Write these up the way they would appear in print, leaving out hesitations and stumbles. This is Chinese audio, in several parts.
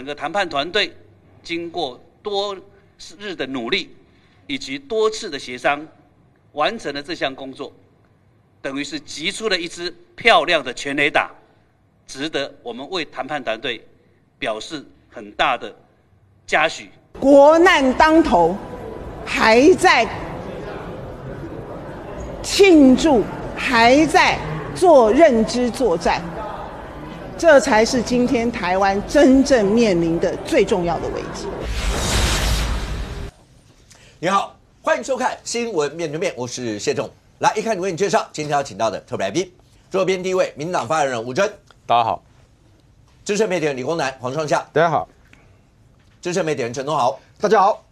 整个谈判团队经过多日的努力以及多次的协商，完成了这项工作，等于是击出了一支漂亮的全垒打，值得我们为谈判团队表示很大的嘉许。国难当头，还在庆祝，还在做认知作战，这才是今天台湾真正面临的最重要的危机。你好，欢迎收看《新闻面对面》，我是谢仲。来，一开始为你介绍今天要请到的特别来宾，左边第一位，民进党发言人吴峥，大家好；资深媒体人理工男黄创夏，大家好；资深媒体人陈东豪，大家好；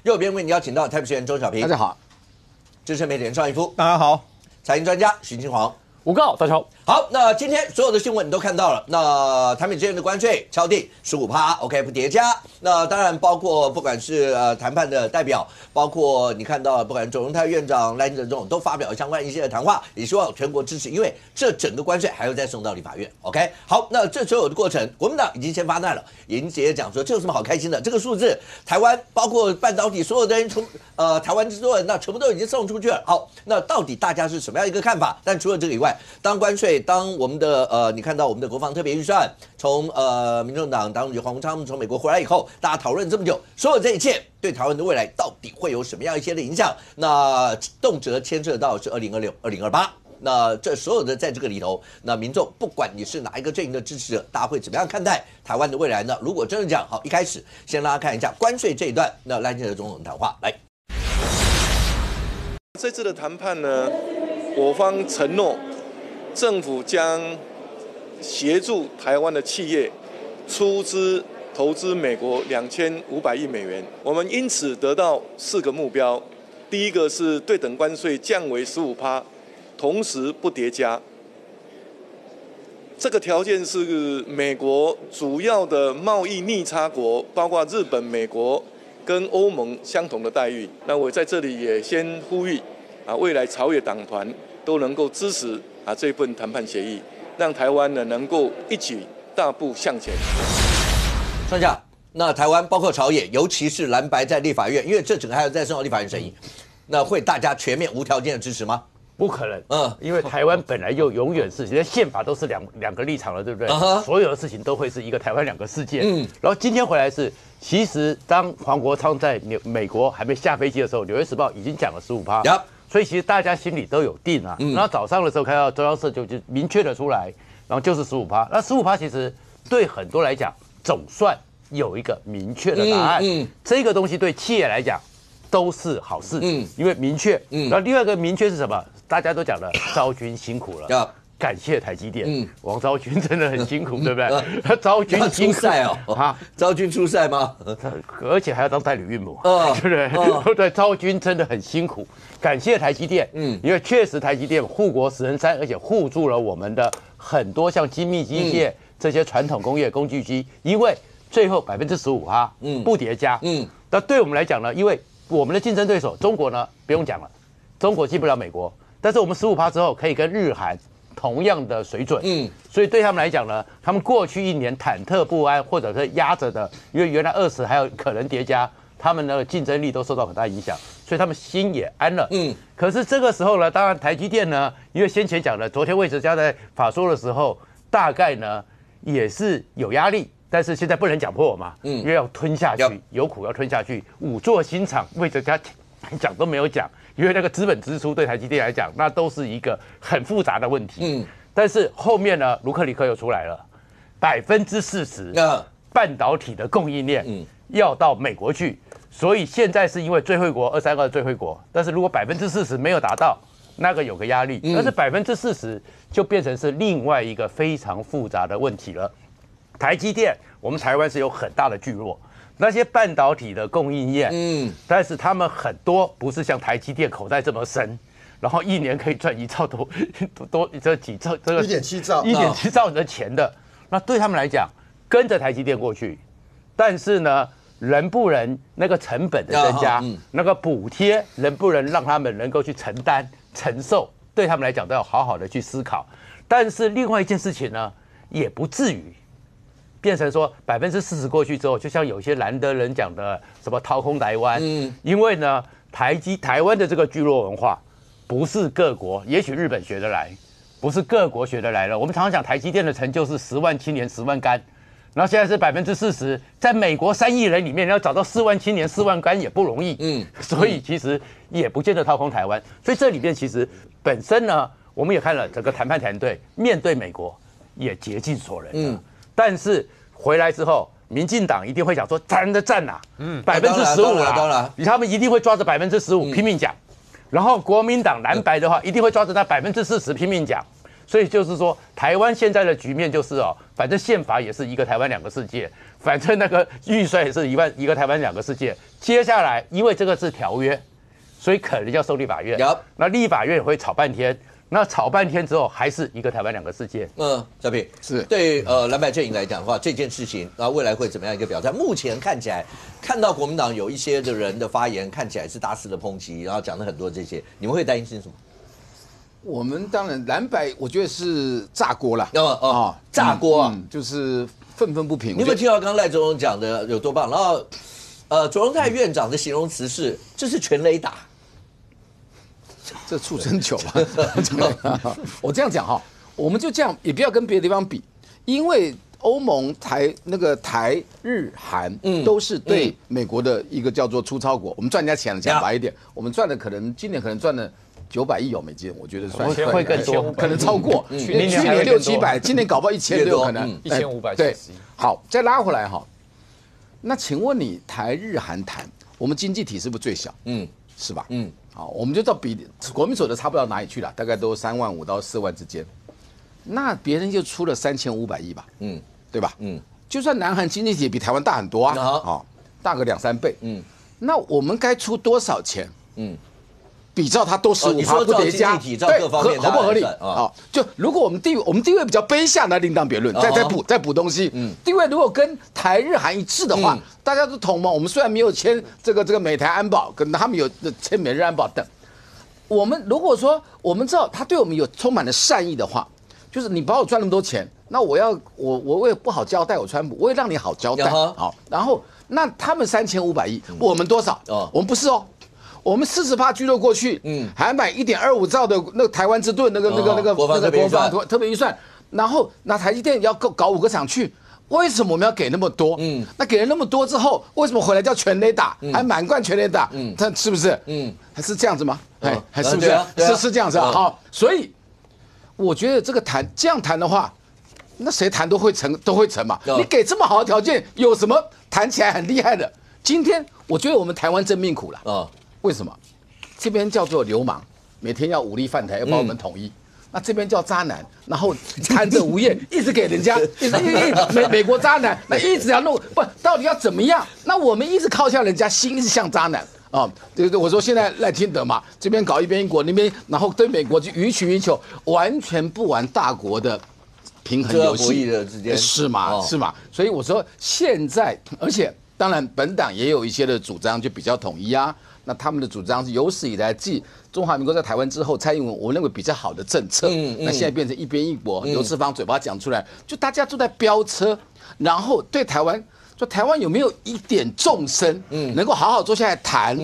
右边为你邀请到台北市议员钟小平，大家好；资深媒体人邵逸夫，大家好；财经专家徐金煌。吴告，大家好。好，那今天所有的新闻你都看到了。那台美之间的关税敲定15%，OK 不叠加。那当然包括不管是谈判的代表，包括你看到不管总统泰院长赖清德总统都发表相关一些的谈话，也希望全国支持，因为这整个关税还要再送到立法院。OK， 好，那这所有的过程，国民党已经先发难了，已经直接讲说这有什么好开心的？这个数字，台湾包括半导体所有的人从台湾所有人那全部都已经送出去了。好，那到底大家是什么样一个看法？但除了这个以外，当关税，当我们的你看到我们的国防特别预算从民众党党主席黄国昌从美国回来以后，大家讨论这么久，所有这一切对台湾的未来到底会有什么样一些的影响？那动辄牵涉到是2026、2028。那这所有的在这个里头，那民众不管你是哪一个阵营的支持者，大家会怎么样看待台湾的未来呢？如果真的讲好，一开始先让大家看一下关税这一段，那赖清德总统的谈话来。这次的谈判呢，我方承诺。政府将协助台湾的企业出资投资美国2500亿美元。我们因此得到4个目标：第一个是对等关税降为15%，同时不叠加。这个条件是美国主要的贸易逆差国，包括日本、美国跟欧盟相同的待遇。那我在这里也先呼吁未来朝野党团都能够支持。这份谈判协议，让台湾呢能够一举大步向前。创下，那台湾包括朝野，尤其是蓝白在立法院，因为这整个还要再送到立法院审议，那会大家全面无条件的支持吗？不可能，因为台湾本来就永远是，连宪法都是两个立场了，对不对？所有的事情都会是一个台湾两个世界。然后今天回来是，其实当黄国昌在美国还没下飞机的时候，《纽约时报》已经讲了15%。所以其实大家心里都有定啊。然后早上的时候看到中央社就明确的出来，然后就是15%。那15%其实对很多来讲，总算有一个明确的答案。这个东西对企业来讲都是好事。因为明确。然后另外一个明确是什么？大家都讲了，昭君辛苦了。感谢台积电，王昭君真的很辛苦，对不对？昭君出赛哦，昭君出赛吗？而且还要当代理孕母，对不对？对，昭君真的很辛苦，感谢台积电，因为确实台积电护国死人山，而且护住了我们的很多像精密机械这些传统工业工具机，因为最后15%，不叠加，那对我们来讲呢，因为我们的竞争对手中国呢，不用讲了，中国进不了美国，但是我们15%之后可以跟日韩。同样的水准，所以对他们来讲呢，他们过去1年忐忑不安，或者是压着的，因为原来20还有可能叠加，他们的竞争力都受到很大影响，所以他们心也安了。可是这个时候呢，当然台积电呢，因为先前讲的，昨天魏哲家在法说的时候，大概呢也是有压力，但是现在不能讲破嘛，因为要吞下去，有苦要吞下去，5座新厂，魏哲家讲都没有讲。因为那个资本支出对台积电来讲，那都是一个很复杂的问题。但是后面呢，卢克里克又出来了，40%半导体的供应链要到美国去，所以现在是因为最惠国232最惠国，但是如果40%没有达到，那个有个压力，但是40%就变成是另外一个非常复杂的问题了。台积电，我们台湾是有很大的聚落。那些半导体的供应链，但是他们很多不是像台积电口袋这么深，然后1年可以赚1兆多这几兆这个1.7兆的钱的，那对他们来讲，跟着台积电过去，但是呢，能不能那个成本的增加，那个补贴能不能让他们能够去承担承受，对他们来讲都要好好的去思考。但是另外一件事情呢，也不至于变成说40%过去之后，就像有些蓝的人讲的什么掏空台湾，因为呢台湾的这个聚落文化不是各国，也许日本学得来，不是各国学得来了。我们常常讲台积电的成就是10万青年10万干，然后现在是40%，在美国3亿人里面，你要找到4万青年4万干也不容易，所以其实也不见得掏空台湾。所以这里面其实本身呢，我们也看了整个谈判团队面对美国也竭尽所能，但是回来之后，民进党一定会讲说赞的赞呐，15%啦，他们一定会抓着15%拼命讲，然后国民党蓝白的话一定会抓着那40%拼命讲，所以就是说台湾现在的局面就是反正宪法也是一个台湾两个世界，反正那个预算也是一个台湾两个世界，接下来因为这个是条约，所以可能要受立法院，那立法院也会吵半天。那吵半天之后，还是一个台湾两个世界。小平是对蓝白阵营来讲的话，这件事情未来会怎么样一个表态？目前看起来，看到国民党有一些的人的发言，看起来是大肆的抨击，然后讲了很多这些，你们会担心什么？我们当然蓝白，我觉得是炸锅了。炸锅啊，就是愤愤不平。你有没有听到刚刚赖总统讲的有多棒？然后卓荣泰院长的形容词是这是全垒打。这畜生球吧，我这样讲哈，我们就这样，也不要跟别的地方比，因为欧盟台日韩都是对美国的一个叫做出超国，我们赚人家钱了，讲白一点，我们赚的今年可能赚了900亿美金，我觉得算会更多，可能超过，去年600-700，今年搞不好1600可能1500。对，好，再拉回来哈，那请问你台日韩谈，我们经济体是不是最小？是吧？好，我们就照比国民所得差不到哪里去了，大概都3万5到4万之间。那别人就出了3500亿吧，对吧？就算南韩经济体比台湾大很多啊，大个2-3倍，那我们该出多少钱？比照它都15%不叠加，对，合不合理啊？就如果我们地位比较卑下，那另当别论，再补东西。地位如果跟台日韩一致的话，大家都同盟。我们虽然没有签这个美台安保，跟他们有签美日安保等。我们如果说我们知道他对我们有充满了善意的话，就是你把我赚那么多钱，那我也不好交代我川普，我也让你好交代。好，然后那他们3500亿，我们多少？我们不是哦。我们40%聚落过去，还买1.25兆的那个台湾之盾那个国防特别预算，然后拿台积电要搞5个厂去，为什么我们要给那么多？那给了那么多之后，为什么回来叫全垒打，还满贯全垒打？他是不是？还是这样子吗？还是不是？是这样子啊。好，所以我觉得这样谈的话，那谁谈都会成嘛。你给这么好的条件，有什么谈起来很厉害的？今天我觉得我们台湾真命苦了。为什么？这边叫做流氓，每天要武力犯台，要把我们统一。那这边叫渣男，然后贪着无厌，一直给人家，美国渣男，那一直要弄，到底要怎么样？那我们一直靠向人家，心一直像渣男啊！对，我说现在赖清德嘛，这边搞一边一国，那边然后对美国就予取予求，完全不玩大国的平衡游戏的之间，是嘛？所以我说现在，而且当然本党也有一些的主张就比较统一啊。那他们的主张是有史以来继中华民国在台湾之后，蔡英文我认为比较好的政策。那现在变成一边一国，刘世芳嘴巴讲出来，就大家都在飙车，然后对台湾，就台湾有没有一点纵深，能够好好坐下来谈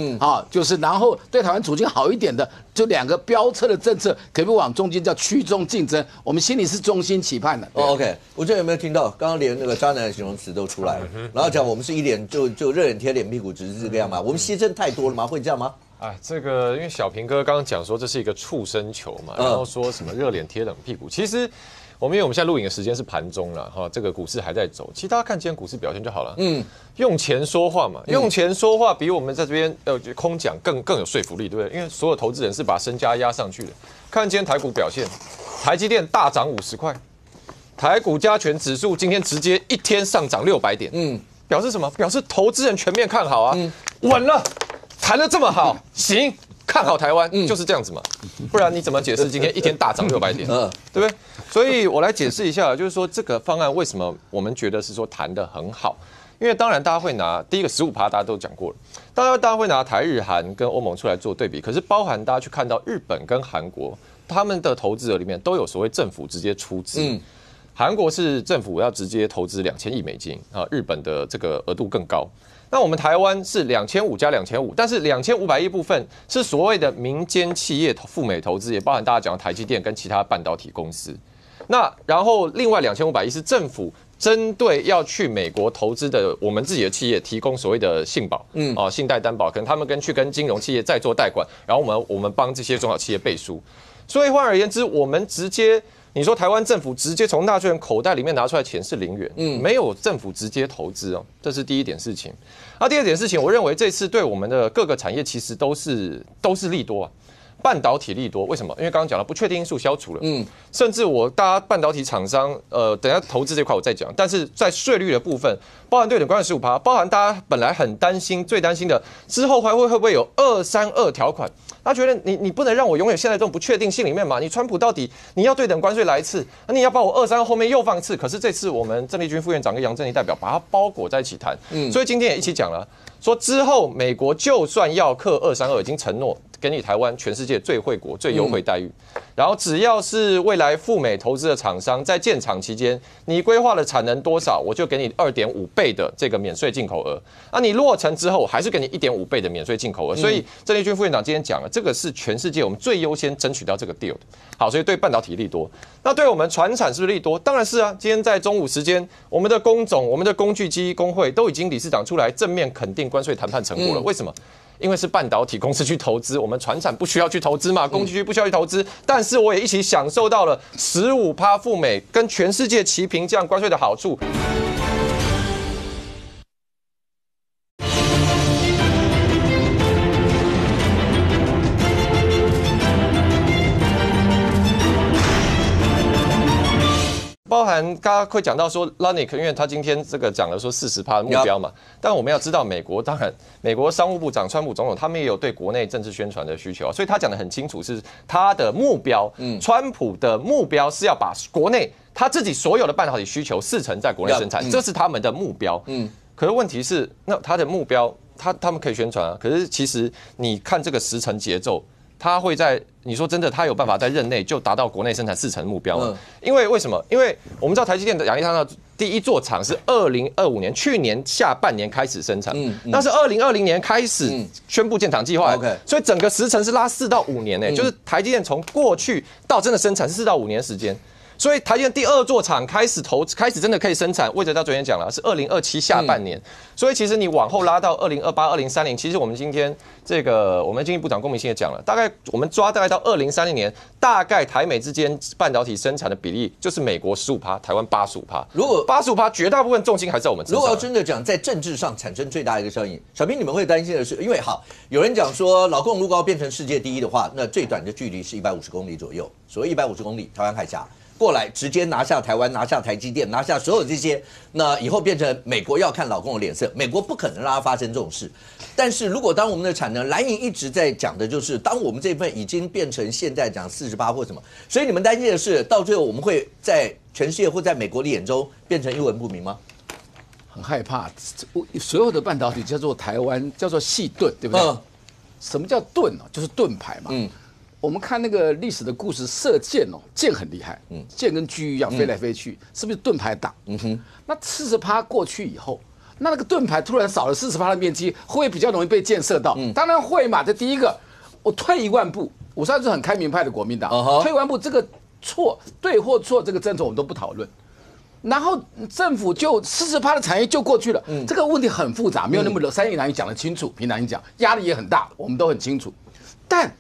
就是然后对台湾处境好一点的，就2个飙车的政策，可不可以往中间叫趋中竞争？我们心里是衷心期盼的。OK， 我这有没有听到？刚刚连那个渣男的形容词都出来了，然后讲我们是一脸就热脸贴脸屁股，只是这个样吗？我们牺牲太多了吗？会这样吗？这个因为小平哥刚刚讲说这是一个畜生球嘛，然后说什么热脸贴冷屁股，其实。因为我们现在录影的时间是盘中了哈，这个股市还在走，其实大家看今天股市表现就好了。用钱说话嘛，用钱说话比我们在这边空讲更有说服力，对不对？因为所有投资人是把身家压上去的。看今天台股表现，台积电大涨50块，台股加权指数今天直接一天上涨600点，表示什么？表示投资人全面看好啊，稳了，谈得这么好，行。看好台湾就是这样子嘛，不然你怎么解释今天一天大涨600点？对不对？所以我来解释一下，就是说这个方案为什么我们觉得是说谈得很好，因为当然大家会拿第一个15%，大家都讲过了，大家会拿台日韩跟欧盟出来做对比，可是包含大家去看到日本跟韩国他们的投资者里面都有所谓政府直接出资。韩国是政府要直接投资2000亿美金啊，日本的这个额度更高。那我们台湾是2500加2500，但是2500亿部分是所谓的民间企业赴美投资，也包含大家讲的台积电跟其他半导体公司。那然后另外2500亿是政府针对要去美国投资的我们自己的企业提供所谓的信保，信贷担保，可能他们跟金融企业再做贷款，然后我们帮这些中小企业背书。所以换而言之，我们直接你说台湾政府直接从纳税人口袋里面拿出来钱是0元，没有政府直接投资哦，这是第一点事情。那第二点事情，我认为这次对我们的各个产业其实都是利多啊。半导体利多，为什么？因为刚刚讲了不确定因素消除了，甚至大家半导体厂商，等一下投资这块我再讲，但是在税率的部分，包含对等关税15%，包含大家本来很担心、最担心的之后会不会有232条款？他觉得你不能让我永远陷在这种不确定性里面嘛？你川普到底你要对等关税来一次，那你要把我232后面又放一次，可是这次我们郑丽君副院长跟杨振宁代表把它包裹在一起谈，所以今天也一起讲了，说之后美国就算要克232，已经承诺给你台湾全世界最惠国、最优惠待遇，然后只要是未来赴美投资的厂商，在建厂期间，你规划的产能多少，我就给你2.5倍的这个免税进口额。啊，你落成之后，我还是给你1.5倍的免税进口额。所以郑丽君副院长今天讲了，这个是全世界我们最优先争取到这个 deal 的。好，所以对半导体利多，那对我们传产是不是利多？当然是啊。今天在中午时间，我们的工总、我们的工具机工会都已经理事长出来正面肯定关税谈判成果了。为什么？因为是半导体公司去投资，我们传产不需要去投资嘛，工具机不需要去投资，但是我也一起享受到了15%赴美跟全世界齐平这样关税的好处。包含刚刚会讲到说 Lanick， 因为他今天这个讲了说40%的目标嘛，但我们要知道美国商务部长川普总统他们也有对国内政治宣传的需求，所以他讲得很清楚，是他的目标，川普的目标是要把国内他自己所有的半导体需求40%在国内生产，这是他们的目标。可是问题是，那他的目标，他们可以宣传啊，可是其实你看这个时程节奏。他会在你说真的，他有办法在任内就达到国内生产40%的目标吗？因为什么？因为我们知道台积电的亚利桑那第一座厂是2025年，去年下半年开始生产，那是2020年开始宣布建厂计划，所以整个时程是拉4到5年呢，就是台积电从过去到真的生产是4到5年的时间。所以台积电第2座厂开始真的可以生产，魏哲家昨天讲了是2027下半年，所以其实你往后拉到2028、2030，其实我们今天我们经济部长龚明鑫也讲了，大概我们抓大概到2030年，大概台美之间半导体生产的比例就是美国15%，台湾85%。如果85%，绝大部分重心还在我们身上。如果要真的讲在政治上产生最大的一个效应，小平你们会担心的是，因为有人讲说老共如果要变成世界第一的话，那最短的距离是150公里左右，所谓150公里，台湾海峡。过来直接拿下台湾，拿下台积电，拿下所有这些，那以后变成美国要看老共的脸色，美国不可能让它发生这种事。但是如果当我们的产能，蓝营一直在讲的就是，当我们这份已经变成现在讲40%或什么，所以你们担心的是，到最后我们会在全世界或在美国的眼中变成一文不名吗？很害怕，所有的半导体叫做台湾叫做细盾，对不对？什么叫盾呢？就是盾牌嘛。我们看那个历史的故事，射箭哦，箭很厉害，箭跟狙一样飞来飞去，是不是盾牌挡？那40%过去以后，那个盾牌突然少了40%的面积，会不会比较容易被箭射到？当然会嘛。这第一个，我退1万步，我算是很开明派的国民党，退1万步这个错对或错这个政策我们都不讨论。然后政府就40%的产业就过去了，这个问题很复杂，没有那么三言两语讲得清楚。平常你讲压力也很大，我们都很清楚，但。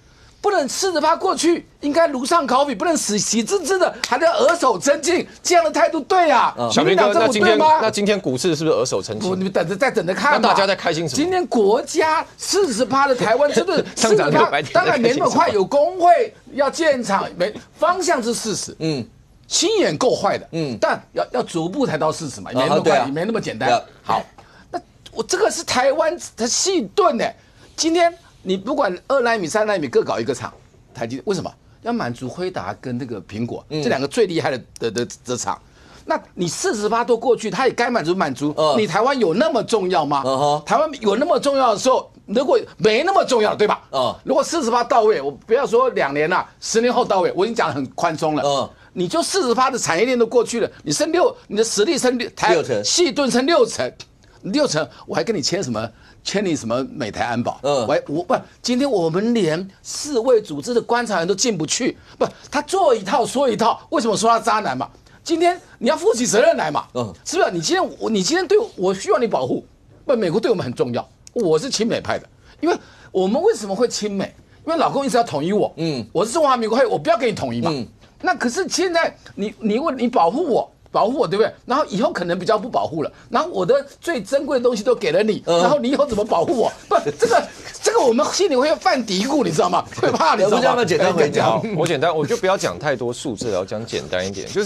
不能40%过去，应该如上考比，不能喜滋滋的，还能额手称庆，这样的态度对啊？小平哥，那今天股市是不是额手称庆？不，你们等着看吧。那大家在开心什么？今天国家40%的台湾真的40%，当然没那么快，有工会要建厂，方向是40%。心眼够坏的，但要逐步才到40%嘛，没那么快，没那么简单。好，那我这个是台湾的细盾呢，今天。你不管2奈米、3奈米各搞一个厂，台积电为什么要满足辉达跟那个苹果这2个最厉害的厂？那你40%都过去，它也该满足。你台湾有那么重要吗？台湾有那么重要的时候，如果没那么重要，对吧？如果40%到位，我不要说2年了，10年后到位，我已经讲得很宽松了。你就40%的产业链都过去了，你的实力升6成，细盾升6成，我还跟你签你什么美台安保？今天我们连世卫组织的观察员都进不去，他做一套说一套，为什么说他渣男嘛？今天你要负起责任来嘛？是不是？你今天对我需要你保护，美国对我们很重要，我是亲美派的，因为我们为什么会亲美？因为老公一直要统一我，我是中华民国，我不要跟你统一嘛。那可是现在你保护我，对不对？然后以后可能比较不保护了，然后我的最珍贵的东西都给了你，然后你以后怎么保护我？这个我们心里会犯嘀咕，你知道吗？会怕，你知道吗？简单回讲，我简单，我就不要讲太多数字了，我讲简单一点，就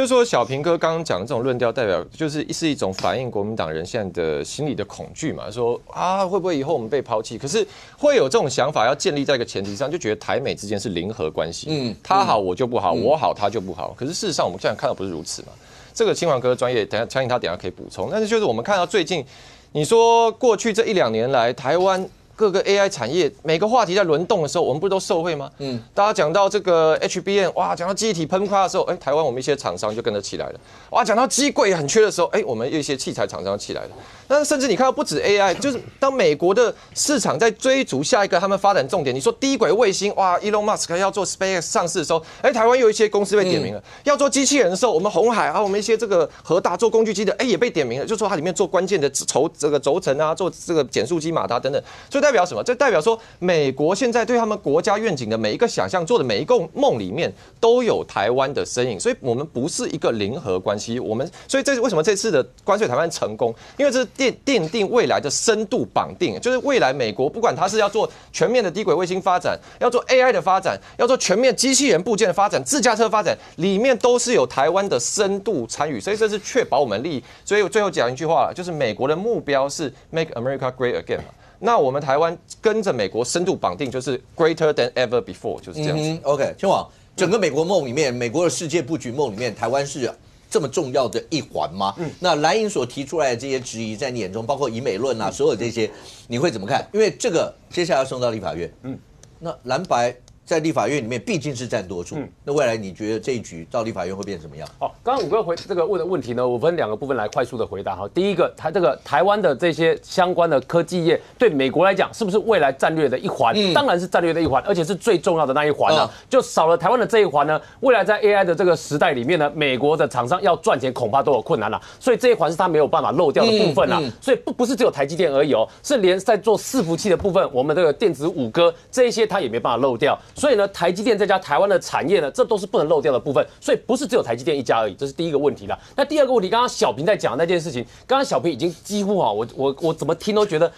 是说，小平哥刚刚讲的这种论调，代表是一种反映国民党人现在的心理的恐惧嘛？说啊，会不会以后我们被抛弃？可是会有这种想法，要建立在一个前提上，就觉得台美之间是零和关系，他好我就不好，我好他就不好。可是事实上，我们现在看到不是如此嘛？这个清华哥专业，相信他等一下可以补充。但是就是我们看到最近，你说过去这1-2年来，台湾各个 AI 产业每个话题在轮动的时候，我们不是都受惠吗？大家讲到这个 HBM， 哇，讲到记忆体喷发的时候，台湾我们一些厂商就跟着起来了。哇，讲到机柜很缺的时候，我们一些器材厂商起来了。但是甚至你看到不止 AI， 就是当美国的市场在追逐下一个他们发展重点，你说低轨卫星，哇 ，Elon Musk 要做 SpaceX 上市的时候，台湾有一些公司被点名了。要做机器人的时候，我们鸿海啊，我们一些这个和大做工具机的，也被点名了，就说它里面做关键的轴承啊，做这个减速机马达等等。所以代表什么？这代表说，美国现在对他们国家愿景的每一个想象，做的每一个梦里面，都有台湾的身影。所以我们不是一个零和关系，所以这是为什么这次的关税谈判成功？因为这是奠定未来的深度绑定，就是未来美国不管它是要做全面的低轨卫星发展，要做 AI 的发展，要做全面机器人部件的发展，自驾车发展，里面都是有台湾的深度参与，所以这是确保我们利益。所以我最后讲一句话了，就是美国的目标是 Make America Great Again 嘛。那我们台湾跟着美国深度绑定，就是 Greater than ever before， 就是这样子。OK， 天王，整个美国梦里面，美国的世界布局梦里面，台湾是这么重要的一环吗？那蓝营所提出来的这些质疑，在你眼中，包括以美论啊，所有这些，你会怎么看？因为这个接下来要送到立法院，那蓝白在立法院里面毕竟是占多数，那未来你觉得这一局到立法院会变成什么样？刚刚武哥这个问的问题呢，我分2个部分来快速的回答哈。第一个，这个台湾的这些相关的科技业，对美国来讲是不是未来战略的一环？当然是战略的一环，而且是最重要的那一环啊。就少了台湾的这一环呢，未来在 AI 的这个时代里面呢，美国的厂商要赚钱恐怕都有困难了。所以这一环是他没有办法漏掉的部分啊。所以不是只有台积电而已是连在做伺服器的部分，我们这个电子五哥这一些他也没办法漏掉。所以呢，台积电再加台湾的产业呢，这都是不能漏掉的部分，所以不是只有台积电一家而已，这是第一个问题啦。那第二个问题，刚刚小平在讲的那件事情，刚刚小平已经几乎我怎么听都觉得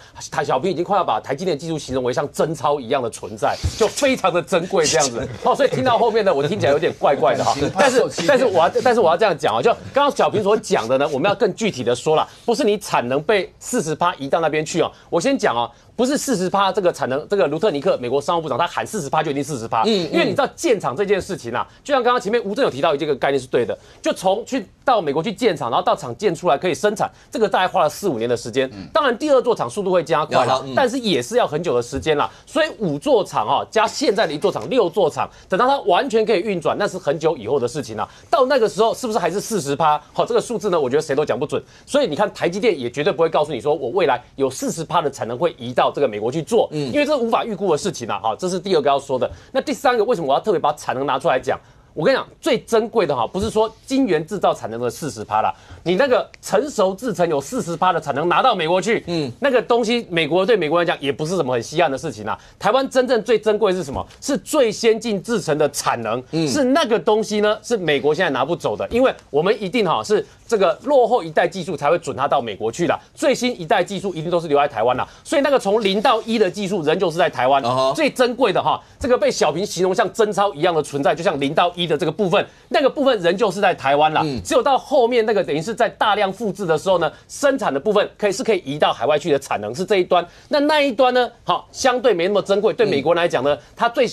小平已经快要把台积电技术形容为像真钞一样的存在，就非常的珍贵这样子。所以听到后面呢，我听起来有点怪怪的哈。但是我要这样讲就刚刚小平所讲的呢，我们要更具体的说啦，不是你产能被40%移到那边去我先讲不是40%这个产能，这个卢特尼克美国商务部长他喊40%就一定40%，因为你知道建厂这件事情就像刚刚前面吴正有提到这个概念是对的，就从去到美国去建厂，然后到厂建出来可以生产，这个大概花了4-5年的时间。当然第2座厂速度会加快啦，但是也是要很久的时间啦。所以5座厂加现在的1座厂6座厂，等到它完全可以运转，那是很久以后的事情啦。到那个时候是不是还是40%？这个数字呢，我觉得谁都讲不准。所以你看台积电也绝对不会告诉你说我未来有40%的产能会移到这个美国去做，因为这是无法预估的事情这是第2个要说的。那第3个，为什么我要特别把产能拿出来讲？我跟你讲，最珍贵的不是说晶圆制造产能的40%啦，你那个成熟制程有40%的产能拿到美国去，那个东西对美国来讲也不是什么很稀罕的事情啦。台湾真正最珍贵的是什么？是最先进制程的产能，是那个东西呢，是美国现在拿不走的，因为我们一定是这个落后一代技术才会准它到美国去啦，最新一代技术一定都是留在台湾啦，所以那个从0到1的技术仍旧是在台湾，最珍贵的这个被小平形容像真钞一样的存在，就像0到1的这个部分，那个部分仍旧是在台湾啦，只有到后面那个等于是在大量复制的时候呢，生产的部分可以移到海外去的产能是这一端，那一端呢，相对没那么珍贵，对美国来讲呢，它最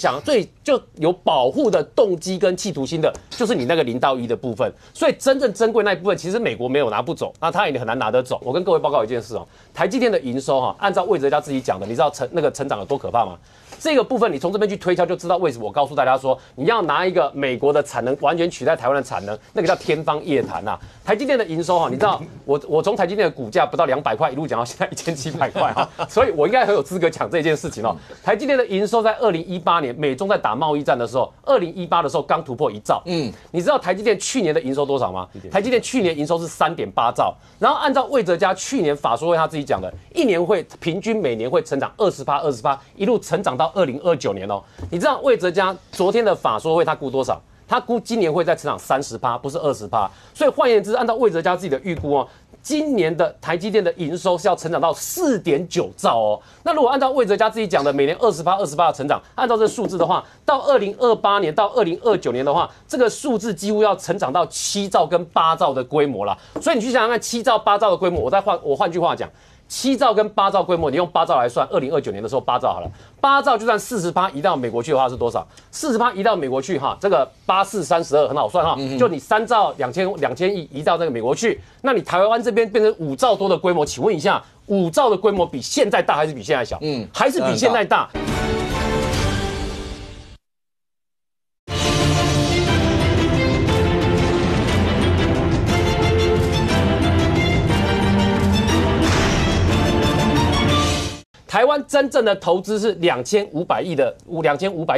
就有保护的动机跟企图心的，就是你那个0到1的部分，所以真正珍贵那一部分，其实美国没有拿不走，那它也很难拿得走。我跟各位报告一件事台积电的营收按照魏哲家自己讲的，你知道成长有多可怕吗？这个部分你从这边去推敲就知道为什么我告诉大家说，你要拿一个美国的产能完全取代台湾的产能，那个叫天方夜谭呐。台积电的营收哈，你知道我从台积电的股价不到200块一路讲到现在1700块哈，所以我应该很有资格讲这件事情哦。台积电的营收在2018年美中在打贸易战的时候，2018的时候刚突破1兆。你知道台积电去年的营收多少吗？台积电去年营收是3.8兆，然后按照魏哲家去年法说会他自己讲的，一年会平均每年会成长20%，一路成长到2029年哦。你知道魏哲家昨天的法说会他估多少？他估今年会再成长30%，不是20%。所以换言之，按照魏哲家自己的预估哦，今年的台积电的营收是要成长到4.9兆哦。那如果按照魏哲家自己讲的每年20%的成长，按照这数字的话，到2028年到2029年的话，这个数字几乎要成长到7兆跟8兆的规模啦。所以你去想想看，7兆8兆的规模，我换句话讲。7兆跟8兆规模，你用8兆来算，2029年的时候8兆好了，8兆就算40%移到美国去的话是多少？40%移到美国去哈，这个8432很好算哈，就你3兆2000亿移到这个美国去，那你台湾这边变成5兆多的规模，请问一下，5兆的规模比现在大还是比现在小？还是比现在大。台湾真正的投资是2500亿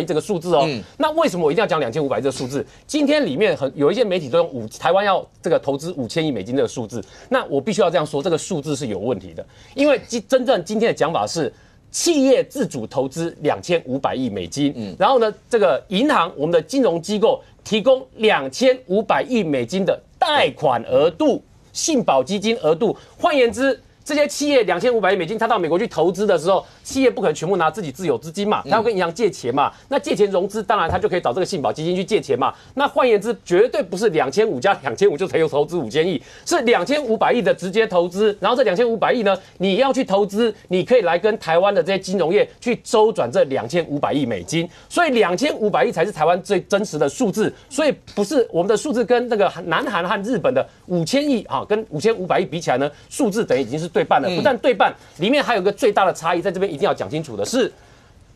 这个数字哦。那为什么我一定要讲2500亿这个数字？今天里面有一些媒体都用台湾要这个投资5000亿美金这个数字，那我必须要这样说，这个数字是有问题的，因为真正今天的讲法是企业自主投资2500亿美金，然后呢，这个银行我们的金融机构提供2500亿美金的贷款额度、信保基金额度，换言之。这些企业2500亿美金，他到美国去投资的时候，企业不可能全部拿自己自有资金嘛，他要跟银行借钱嘛。那借钱融资，当然他就可以找这个信保基金去借钱嘛。那换言之，绝对不是2500加2500就才有投资5000亿，是2500亿的直接投资。然后这2500亿呢，你要去投资，你可以来跟台湾的这些金融业去周转这2500亿美金。所以2500亿才是台湾最真实的数字。所以不是我们的数字跟那个南韩和日本的5000亿啊，跟5500亿比起来呢，数字等于已经是对半了，不但对半，里面还有个最大的差异，在这边一定要讲清楚的是，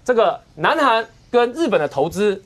这个南韩跟日本的投资，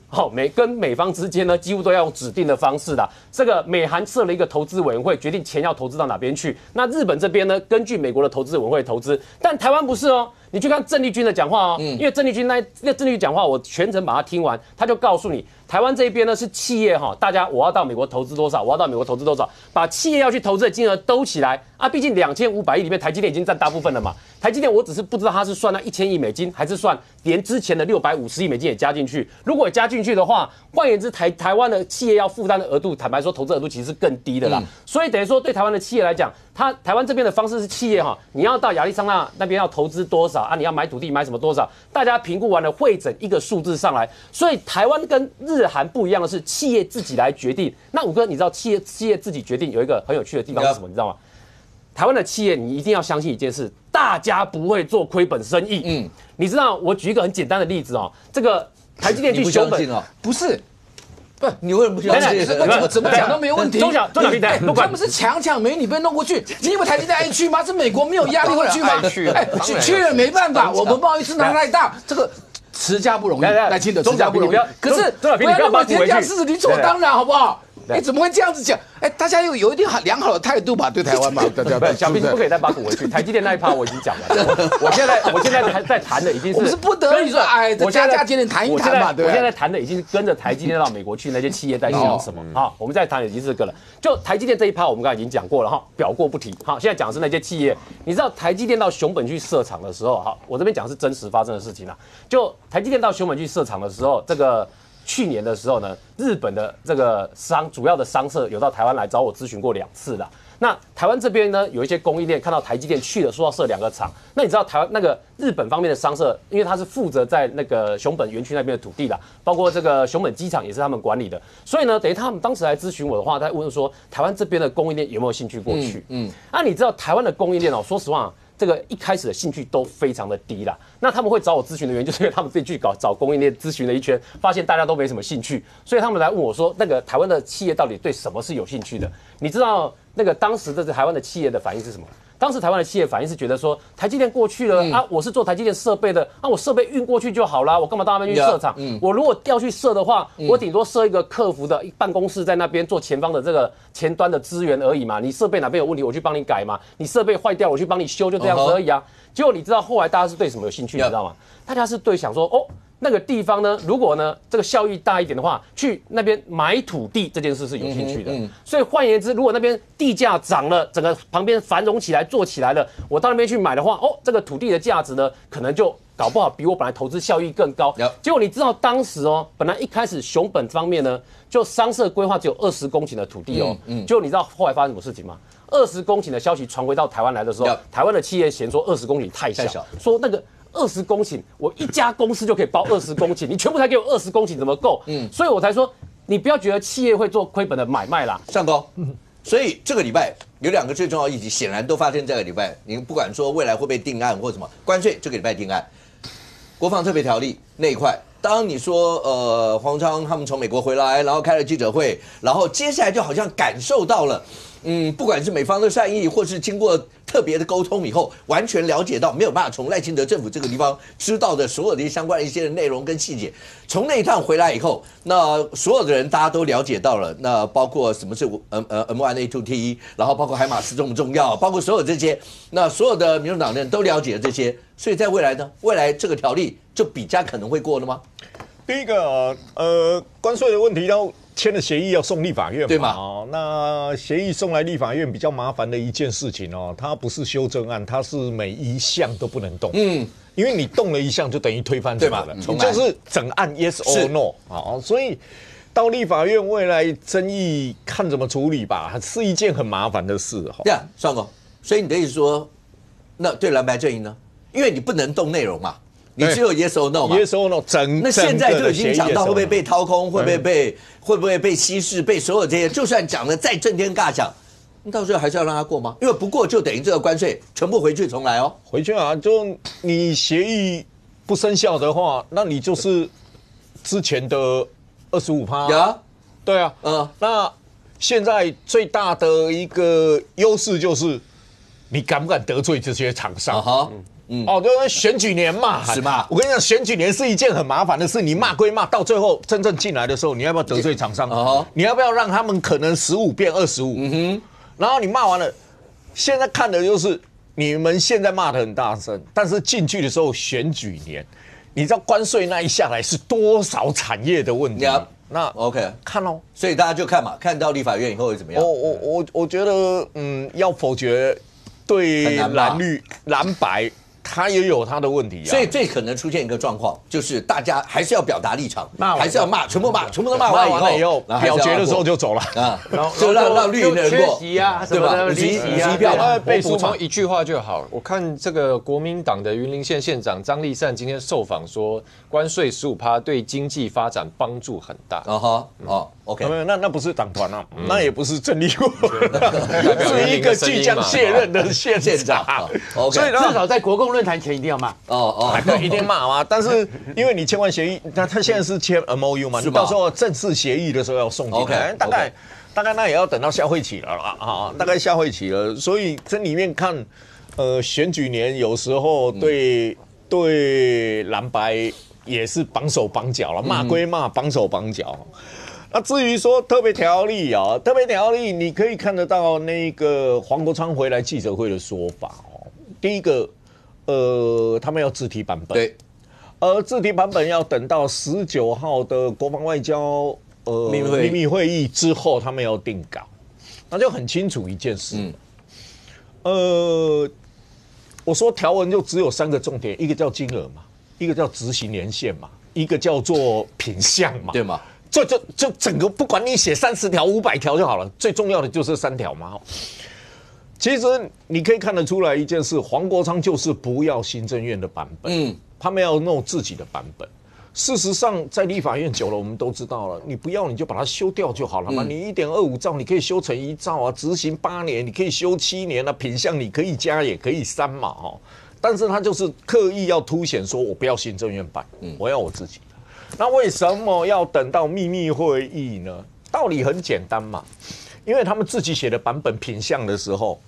跟美方之间呢，几乎都要用指定的方式啦。这个美韩设了一个投资委员会，决定钱要投资到哪边去。那日本这边呢，根据美国的投资委员会投资，但台湾不是哦。你去看郑丽君的讲话哦，因为郑丽君那郑丽君讲话，我全程把它听完，他就告诉你，台湾这一边呢是企业哈，大家我要到美国投资多少，我要到美国投资多少，把企业要去投资的金额兜起来啊，毕竟2500亿里面台积电已经占大部分了嘛。台积电我只是不知道它是算那1000亿美金，还是算连之前的650亿美金也加进去。如果加进去的话，换言之，台湾的企业要负担的额度，坦白说，投资额度其实是更低的啦。所以等于说，对台湾的企业来讲，台湾这边的方式是企业哈，你要到亚利桑那那边要投资多少啊？你要买土地买什么多少？大家评估完了汇整一个数字上来。所以台湾跟日韩不一样的是，企业自己来决定。那五哥，你知道企业自己决定有一个很有趣的地方是什么？你知道吗？台湾的企业，你一定要相信一件事，大家不会做亏本生意。你知道，我举一个很简单的例子哦，这个台积电去熊本，不是。不，你为什么不相信？怎么讲都没问题。中小平台，他们是强美女被弄过去，你以为台积电爱去吗？是美国没有压力会去吗？去了没办法，我们贸易市场太大，这个持家不容易，赖清德持家不容易。可是不要认为天下事实理所当然，好不好？怎么会这样子讲？大家有一点良好的态度吧，对台湾嘛。对，小平不可以再把股回去。台积电那一趴我已经讲完了，我现在还在谈的已经是，我们是不得已说，我家今天谈一谈嘛，对。我现在谈的已经跟着台积电到美国去那些企业在想什么啊？我们在谈的已经是这个了。就台积电这一趴，我们刚才已经讲过了哈，表过不提。好，现在讲的是那些企业。你知道台积电到熊本去设厂的时候，好，我这边讲的是真实发生的事情啦。就台积电到熊本去设厂的时候，这个。去年的时候呢，日本的这个主要的商社有到台湾来找我咨询过2次啦。那台湾这边呢，有一些供应链看到台积电去了，说要设2个厂。那你知道台湾那个日本方面的商社，因为他是负责在那个熊本园区那边的土地啦，包括这个熊本机场也是他们管理的，所以呢，等于他们当时来咨询我的话，他问说台湾这边的供应链有没有兴趣过去？那你知道台湾的供应链哦，说实话。这个一开始的兴趣都非常的低啦，那他们会找我咨询的原因，就是因为他们自己去找供应链咨询了一圈，发现大家都没什么兴趣，所以他们来问我说，那个台湾的企业到底对什么是有兴趣的？你知道那个当时的台湾的企业的反应是什么？当时台湾的企业反应是觉得说，台积电过去了啊，我是做台积电设备的，啊，我设备运过去就好啦，我干嘛到那边去设厂？我如果要去设的话，我顶多设一个客服的办公室在那边做前方的这个前端的资源而已嘛。你设备哪边有问题，我去帮你改嘛。你设备坏掉，我去帮你修，就这样子而已啊。结果你知道后来大家是对什么有兴趣，你知道吗？大家是对想说，哦，那个地方呢，如果呢这个效益大一点的话，去那边买土地这件事是有兴趣的。所以换言之，如果那边地价涨了，整个旁边繁荣起来、做起来了，我到那边去买的话，哦，这个土地的价值呢，可能就搞不好比我本来投资效益更高。结果你知道当时哦，本来一开始熊本方面呢，就商社规划只有20公顷的土地哦，结果你知道后来发生什么事情吗？20公顷的消息传回到台湾来的时候，台湾的企业嫌说20公顷太小，说那个20公顷，我一家公司就可以包20公顷，你全部才给我20公顷，怎么够？所以我才说，你不要觉得企业会做亏本的买卖啦。上公，所以这个礼拜有2个最重要的议题，显然都发生这个礼拜。你不管说未来会不会定案或什么，关税这个礼拜定案，国防特别条例那一块。当你说黄昌他们从美国回来，然后开了记者会，然后接下来就好像感受到了，不管是美方的善意，或是经过特别的沟通以后，完全了解到没有办法从赖清德政府这个地方知道的所有的相关的一些内容跟细节。从那一趟回来以后，那所有的人大家都了解到了，那包括什么是M1A2T， 然后包括海马斯重不重要，包括所有这些，那所有的民主党人都了解了这些，所以在未来呢，未来这个条例就比较可能会过了吗？第一个关税的问题要签了协议要送立法院嘛，对嘛？哦，那协议送来立法院比较麻烦的一件事情哦，它不是修正案，它是每一项都不能动。因为你动了一项就等于推翻这个了，就是整案 yes or no 啊，所以到立法院未来争议看怎么处理吧，是一件很麻烦的事哈。对啊，尚哥，所以你的意思说，那对蓝白阵营呢？因为你不能动内容嘛。你只有 yes or no 嘛 ？yes or no， 那现在就已经讲到会不会被掏空，会不会被稀释，被所有这些，就算讲的再震天尬响，到时候还是要让他过吗？因为不过就等于这个关税全部回去重来哦。回去啊，就你协议不生效的话，那你就是之前的25%。呀，对啊，那现在最大的一个优势就是你敢不敢得罪这些厂商？就是选举年嘛，是嘛？我跟你讲，选举年是一件很麻烦的事。你骂归骂，到最后真正进来的时候，你要不要得罪厂商？你要不要让他们可能15变25？然后你骂完了，现在看的就是你们现在骂得很大声，但是进去的时候选举年，你知道关税那一下来是多少产业的问题？那 OK 看咯，所以大家就看嘛，看到立法院以后会怎么样？我觉得要否决对蓝白。他也有他的问题啊，所以最可能出现一个状况，就是大家还是要表达立场，还是要骂，全部都骂完以后，表决的时候就走了啊，就让绿营的人过，对吧？51票，被补充一句话就好。我看这个国民党的云林县县长张立善今天受访说，关税15%对经济发展帮助很大。OK， 那不是党团啊，那也不是郑丽文，是一个即将卸任的县长。所以至少在国共论坛前一定要骂。对，一定骂嘛。但是因为你签完协议，那他现在是签 MOU 嘛，你到时候正式协议的时候要送进来，大概那也要等到下会期了啊，大概下会期了。所以这里面看，选举年有时候对蓝白也是绑手绑脚了，骂归骂，绑手绑脚。那至于说特别条例啊，特别条例你可以看得到那个黄国昌回来记者会的说法哦。第一个，他们要自提版本，对，自提版本要等到19号的国防外交秘密会议之后，他们要定稿，那就很清楚一件事。我说条文就只有3个重点，一个叫金额嘛，一个叫执行年限嘛，一个叫做品项嘛，对吗？就整个不管你写30条、500条就好了，最重要的就是3条嘛。其实你可以看得出来一件事，黄国昌就是不要行政院的版本，他们要弄自己的版本。事实上，在立法院久了，我们都知道了，你不要你就把它修掉就好了嘛。你1.25兆你可以修成1兆啊，执行8年，你可以修7年啊，品项你可以加也可以删嘛，但是他就是刻意要凸显说，我不要行政院版，我要我自己。那为什么要等到秘密会议呢？道理很简单嘛，因为他们自己写的版本品项的时候，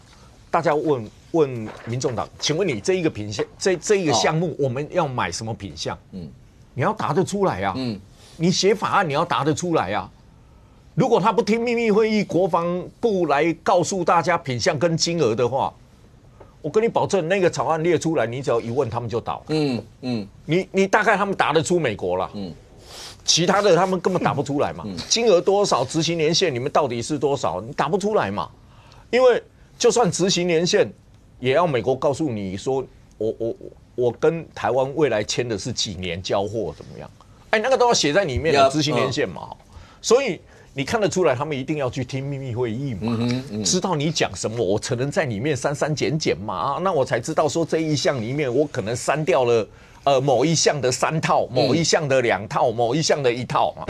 大家问问民众党，请问你这一个品项，这一个项目，我们要买什么品项？你要答得出来啊。你写法案你要答得出来啊。如果他不听秘密会议，国防部来告诉大家品项跟金额的话，我跟你保证，那个草案列出来，你只要一问，他们就倒了。你大概他们答得出美国了。其他的他们根本答不出来嘛。金额多少，执行年限，你们到底是多少？你答不出来嘛。因为就算执行年限，也要美国告诉你说，我跟台湾未来签的是几年交货怎么样？哎，那个都要写在里面的执行年限嘛。所以你看得出来，他们一定要去听秘密会议嘛，知道你讲什么，我才能在里面删删减减嘛，那我才知道说这一项里面我可能删掉了某一项的3套，某一项的2套，某一项的1套嘛。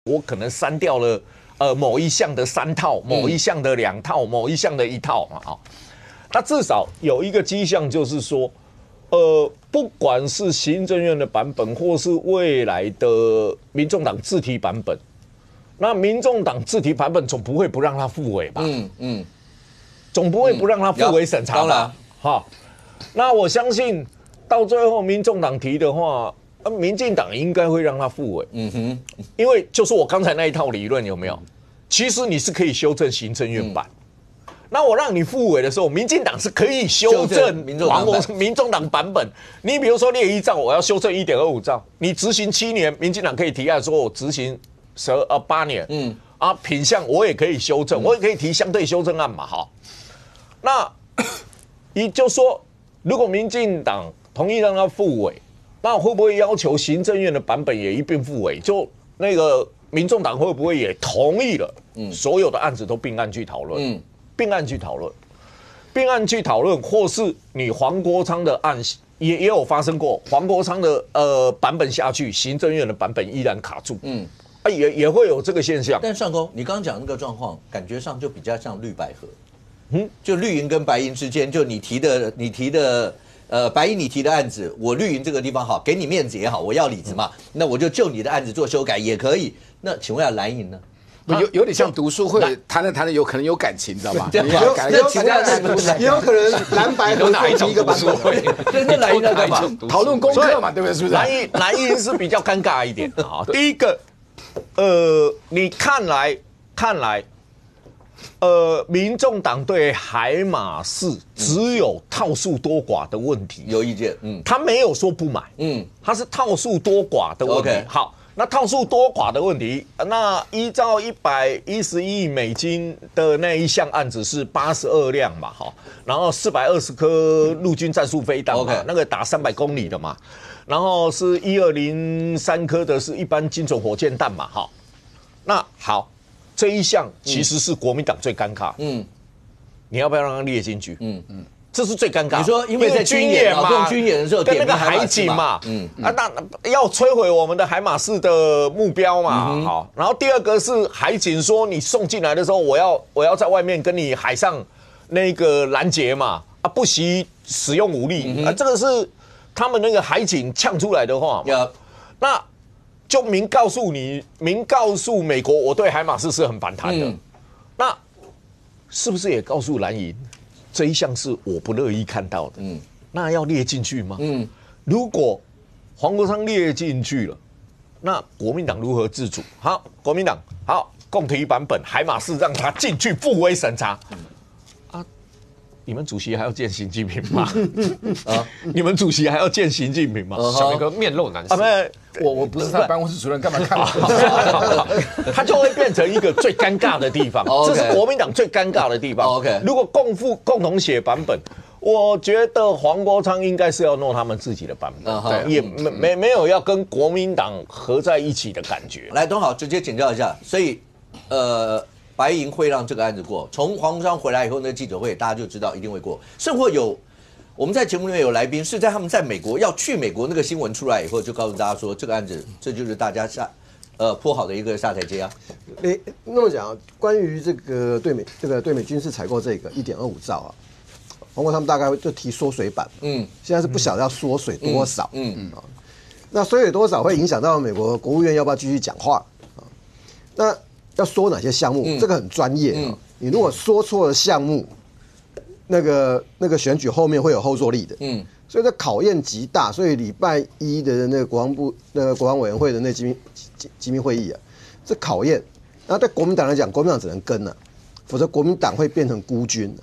我可能删掉了某一项的3套，某一项的2套，某一项的1套嘛。那至少有一个迹象，就是说，不管是行政院的版本，或是未来的民众党自提版本，那民众党自提版本总不会不让他复委吧？总不会不让他复委审查吧？好，那我相信到最后民众党提的话，民进党应该会让他复委。因为就是我刚才那一套理论有没有？其实你是可以修正行政院版。那我让你复委的时候，民进党是可以修正民众党版本。你比如说列1兆，我要修正1.25兆，你执行7年，民进党可以提案说我执行8年。品项我也可以修正，我也可以提相对修正案嘛。好，那也就是说，如果民进党同意让他复委，那会不会要求行政院的版本也一并复委？就那个民众党会不会也同意了？所有的案子都并案去讨论。并案去讨论，并案去讨论，或是你黄国昌的案也有发生过，黄国昌的版本下去，行政院的版本依然卡住，也会有这个现象。但上公，你刚刚讲那个状况，感觉上就比较像绿白合，就绿营跟白营之间，就你提的白营你提的案子，我绿营这个地方好，给你面子也好，我要里子嘛，那我就你的案子做修改也可以。那请问一下蓝营呢？有点像读书会，谈着有可能有感情，知道吗？也有可能蓝白合同一个版本，那蓝营干嘛？讨论功课嘛，对不对？是不是？蓝营是比较尴尬一点啊。第一个，你看来，民众党对海马式只有套数多寡的问题有意见，他没有说不买，他是套数多寡的问题。好。那套数多寡的问题，那依照111亿美金的那一项案子是82辆嘛，哈，然后420颗陆军战术飞弹嘛，那个打300公里的嘛，然后是1203颗的是一般精准火箭弹嘛，哈，那好，这一项其实是国民党最尴尬，你要不要让它列进去？这是最尴尬。你说，因为在军演嘛，军演的时候跟那个海警嘛，那要摧毁我们的海马式的目标嘛，好。然后第二个是海警说，你送进来的时候，我要在外面跟你海上那个拦截嘛，不惜使用武力，这个是他们那个海警呛出来的话嘛。那就明告诉美国，我对海马式是很反弹的。那是不是也告诉蓝营？这一项是我不乐意看到的，那要列进去吗？如果黄国昌列进去了，那国民党如何自主？好，国民党好，共提版本海马式让他进去复委审查。你们主席还要见习近平吗？你们主席还要见习近平吗？小明哥面露难色。我不是他办公室主任，干嘛看？他就会变成一个最尴尬的地方，这是国民党最尴尬的地方。如果共同写版本，我觉得黄国昌应该是要弄他们自己的版本，也没有要跟国民党合在一起的感觉。来，董好，直接请教一下，所以白营会让这个案子过。从黄国昌回来以后，那记者会大家就知道一定会过。甚或我们在节目里面有来宾是在他们在美国要去美国那个新闻出来以后，就告诉大家说这个案子这就是大家铺好的一个下台阶啊。那么讲，关于这个对美军事采购这个1.25兆啊，黄国昌大概就提缩水版，现在是不晓得要缩水多少，那缩水多少会影响到美国国务院要不要继续讲话啊？那要缩哪些项目？这个很专业啊。你如果缩错了项目，那个选举后面会有后坐力的，所以这考验极大。所以礼拜一的那个国防委员会的那机密会议啊，这考验。然后对国民党来讲，国民党只能跟了，否则国民党会变成孤军。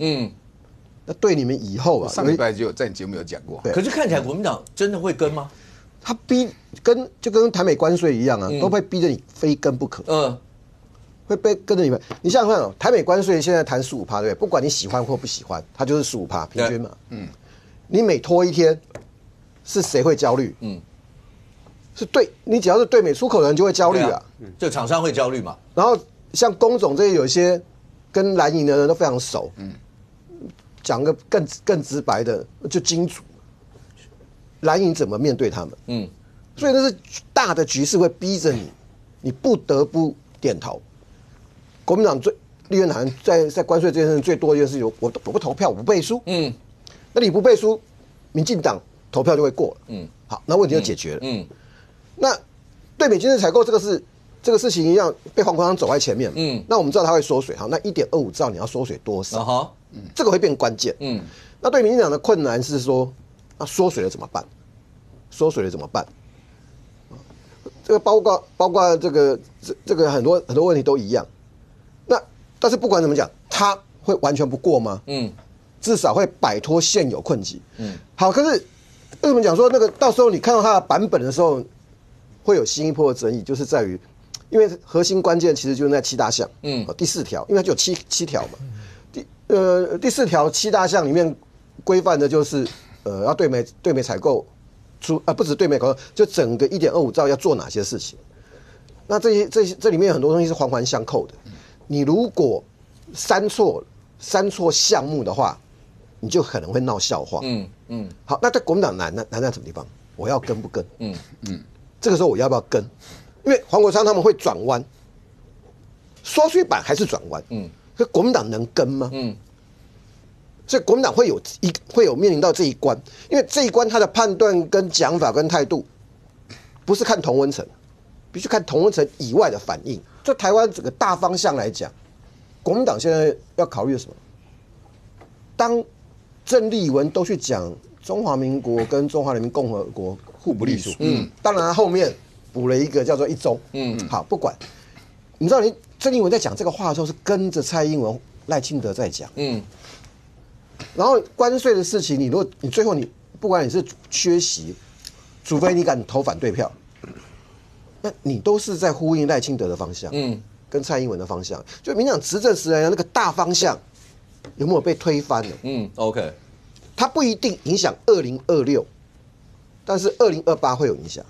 那对你们以后啊，上礼拜就在你节目有讲过。可是看起来国民党真的会跟吗？他就跟台美关税一样啊，都会逼着你非跟不可。会被跟着你们。你想想看哦，台美关税现在谈15%，对不对？不管你喜欢或不喜欢，它就是15%平均嘛。你每拖一天，是谁会焦虑？是对你只要是对美出口的人就会焦虑啊。这厂商会焦虑嘛？然后像工总这些有一些跟蓝营的人都非常熟，讲个更直白的，就金主，蓝营怎么面对他们？所以那是大的局势会逼着你不得不点头。国民党立院党在关税这件事最多的一件事情，我不投票，我不背书。那你不背书，民进党投票就会过了。好，那问题就解决了。那对美军事采购这个事情一样，被黄国昌走在前面。那我们知道他会缩水，好，那1.25兆你要缩水多少？这个会变关键。那对民进党的困难是说，那缩水了怎么办？缩水了怎么办？这个包括这个很多问题都一样。那但是不管怎么讲，他会完全不过吗？至少会摆脱现有困境。好，可是为什么讲说那个到时候你看到他的版本的时候，会有新一波的争议，就是在于，因为核心关键其实就是那7大项。第4条，因为它就有七条嘛。第4条7大项里面规范的就是要对美采购不止对美采购，就整个1.25兆要做哪些事情。那这里面有很多东西是环环相扣的。你如果删错项目的话，你就可能会闹笑话。好，那对国民党难在什么地方？我要跟不跟？这个时候我要不要跟？因为黄国昌他们会转弯，缩水版还是转弯。可国民党能跟吗？所以国民党会有面临到这一关，因为这一关他的判断跟讲法跟态度，不是看同温层，必须看同温层以外的反应。就台湾整个大方向来讲，国民党现在要考虑的什么？当郑丽文都去讲中华民国跟中华人民共和国互不隶属，当然后面补了一个叫做一中，好，不管，你知道郑丽文在讲这个话的时候是跟着蔡英文、赖清德在讲，然后关税的事情，你最后不管你是缺席，除非你敢投反对票。那你都是在呼应赖清德的方向，跟蔡英文的方向，就民进党执政时来那个大方向有没有被推翻了？OK， 它不一定影响2026，但是2028会有影响。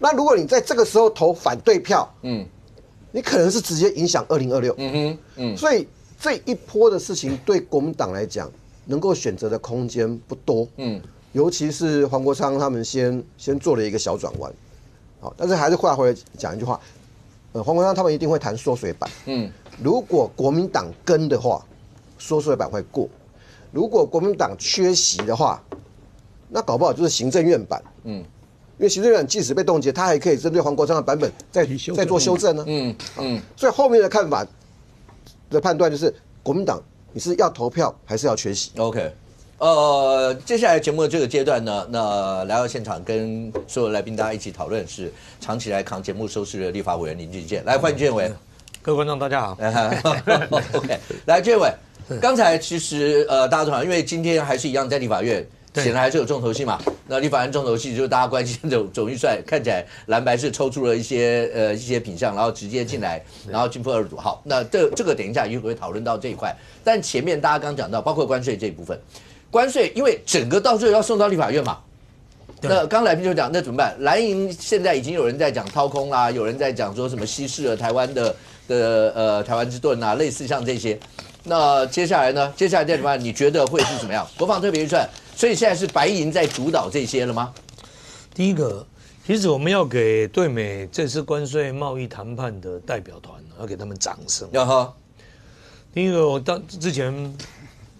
那如果你在这个时候投反对票，你可能是直接影响2026。所以这一波的事情对国民党来讲，能够选择的空间不多。尤其是黄国昌他们先做了一个小转弯。好，但是还是话回来讲一句话，黄国昌他们一定会谈缩水版。如果国民党跟的话，缩水版会过；如果国民党缺席的话，那搞不好就是行政院版。因为行政院即使被冻结，他还可以针对黄国昌的版本再做修正呢。所以后面的看法的判断就是，国民党你是要投票还是要缺席 ？OK。接下来节目的这个阶段呢，那来到现场跟所有来宾大家一起讨论是长期来扛节目收视的立法委员林俊健，来欢迎俊伟。各位观众大家好。OK， 来俊伟，刚才其实大家都好，因为今天还是一样在立法院，显然还是有重头戏嘛。那立法院重头戏就是大家关心的总预算，看起来蓝白是抽出了一些品项，然后直接进来，然后进入2读。好，那这个等一下一会讨论到这一块，但前面大家刚讲到，包括关税这一部分。关税，因为整个到最后要送到立法院嘛，那刚来宾就讲，那怎么办？蓝营现在已经有人在讲掏空啦，有人在讲说什么稀释了台湾的台湾之盾啊，类似像这些。那接下来呢？接下来再怎么办？你觉得会是怎么样？国防特别预算，所以现在是白营在主导这些了吗？第一个，其实我们要给对美这次关税贸易谈判的代表团，要给他们掌声。要哈。第一个，我之前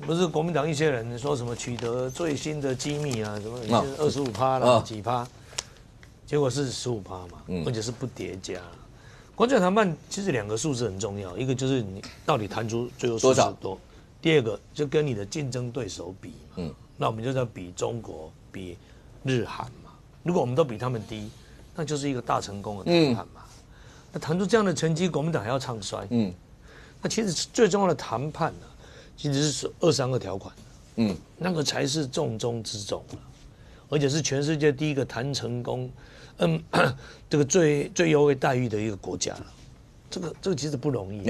不是国民党一些人说什么取得最新的机密啊，什么25%啦，几趴，结果是15%嘛，而且是不叠加。关税谈判其实2个数字很重要，一个就是你到底谈出最后数字多，第二个就跟你的竞争对手比嘛。那我们就在比中国、比日韩嘛。如果我们都比他们低，那就是一个大成功的谈判嘛。那谈出这样的成绩，国民党还要唱衰。那其实最重要的谈判呢，其实是232条款。那个才是重中之重了，而且是全世界第一个谈成功。这个最优惠待遇的一个国家了，这个其实不容易。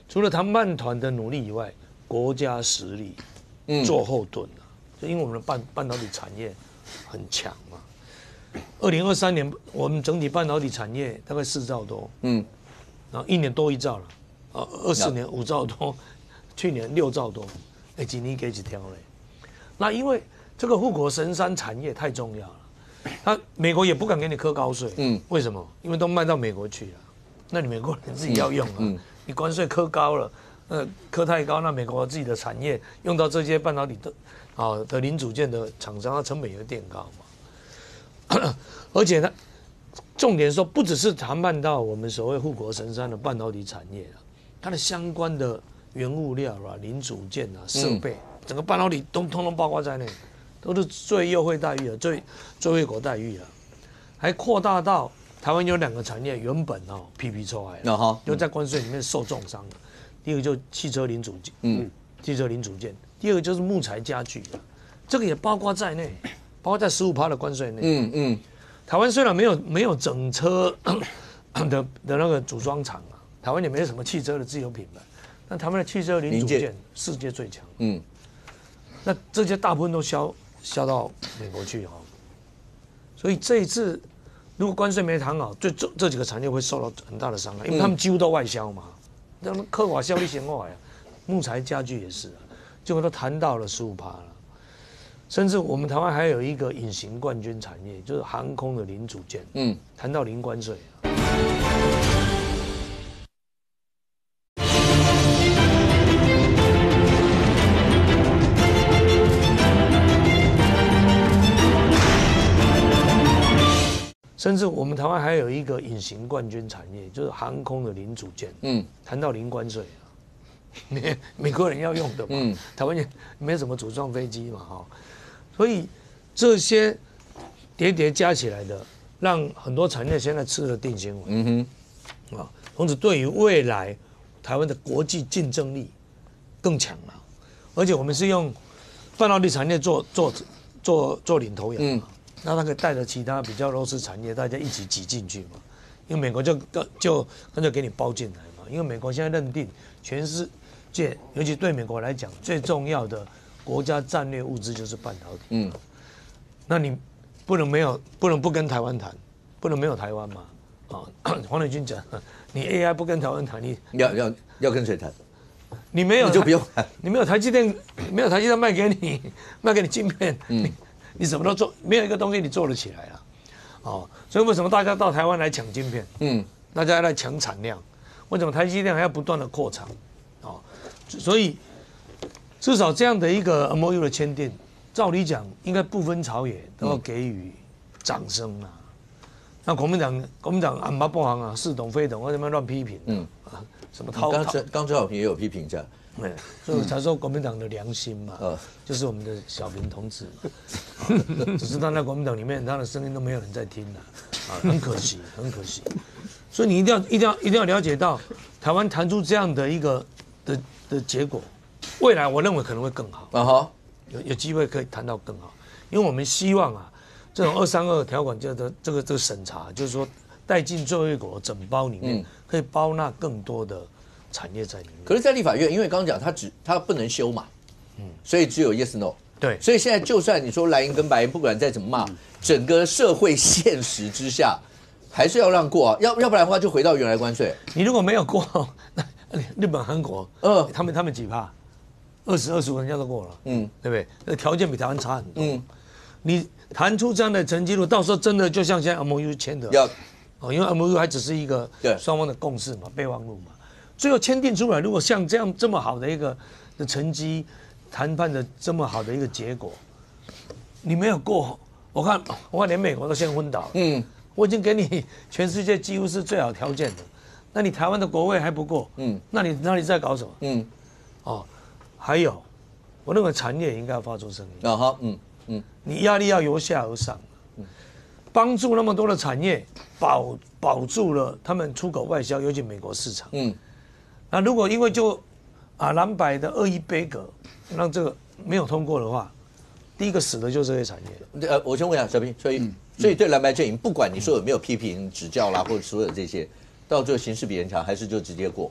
除了谈判团的努力以外，国家实力做后盾啊，就因为我们的半导体产业很强嘛。2023年我们整体半导体产业大概4兆多，然后1年多1兆了，24年5兆多，去年6兆多，今年给几条嘞？那因为这个护国神山产业太重要了。美国也不敢给你课高税，为什么？因为都卖到美国去了，那你美国人自己要用啊，你关税课高了，课太高，那美国自己的产业用到这些半导体的零组件的厂商，它成本也会垫高嘛。而且呢，重点说不只是谈判到我们所谓护国神山的半导体产业啊，它的相关的原物料啊、零组件啊、设备，整个半导体通通包括在内。都是最优惠待遇了，最惠国待遇了，还扩大到台湾有2个产业原本PP出来了，就在关税里面受重伤了。第一个就汽车零组件，汽车零组件；第二个就是木材家具，这个也包括在内，包括在15%的关税内。台湾虽然没有整车的那个组装厂啊，台湾也没有什么汽车的自有品牌，但台湾的汽车零组件世界最强。那这些大部分都销到美国去所以这一次如果关税没谈好，这几个产业会受到很大的伤害，因为他们几乎都外销嘛，他们客瓦效率显化呀，木材家具也是结果都谈到了15%了，甚至我们台湾还有一个隐形冠军产业，就是航空的零组件，谈到零关税甚至我们台湾还有一个隐形冠军产业，就是航空的零组件，谈到零关税美国人要用的嘛，台湾也没什么组装飞机嘛，所以这些叠加起来的，让很多产业现在吃了定心丸，同时对于未来台湾的国际竞争力更强了，而且我们是用半导体产业做领头羊嘛。那它可以带着其他比较弱势产业，大家一起挤进去嘛？因为美国就跟着给你包进来嘛。因为美国现在认定全世界，尤其对美国来讲，最重要的国家战略物资就是半导体。那你不能不跟台湾谈，不能没有台湾嘛？黄磊军讲，你 AI 不跟台湾谈，你要跟谁谈？你没有就不用谈，你没有台积电，卖给你晶片，你什么都做，没有一个东西你做得起来了，所以为什么大家到台湾来抢晶片？大家来抢产量，为什么台积电还要不断的扩厂？所以至少这样的一个 MOU 的签订，照理讲应该不分朝野都要给予掌声啊。那国民党俺妈不行啊，似懂非懂，为什么乱批评？什么涛？刚周小平也有批评这样。所以我才说国民党的良心嘛，就是我们的小平同志，只是他在国民党里面，他的声音都没有人在听了，很可惜，很可惜。所以你一定要了解到，台湾谈出这样的一个的结果，未来我认为可能会更好，有机会可以谈到更好，因为我们希望这种232条款这个审查，就是说带进最惠国整包里面，可以包纳更多的产业在里面。可是，在立法院，因为刚刚讲他不能修嘛，所以只有 yes no。对，所以现在就算你说蓝营跟白营不管再怎么骂，整个社会现实之下，还是要让过要不然的话就回到原来关税。你如果没有过，那日本、韩国，他们几趴，25%人家都过了，对不对？那条件比台湾差很多，你谈出这样的成绩，到时候真的就像现在 MOU 签的，因为 MOU 还只是一个双方的共识嘛，备忘录嘛。最后签订出来，如果像这么好的一个的成绩，谈判的这么好的一个结果，你没有过，我看连美国都先昏倒了。我已经给你全世界几乎是最好条件的，那你台湾的国会还不过，那你在搞什么？还有，我认为产业应该要发出声音。你压力要由下而上，帮助那么多的产业保住了他们出口外销，尤其美国市场。那如果因为就蓝白的恶意杯葛，让这个没有通过的话，第一个死的就是这些产业。我先问一下小平，所以对蓝白阵营，不管你说有没有批评指教啦，或者所有这些，到最后形势比人强，还是就直接过？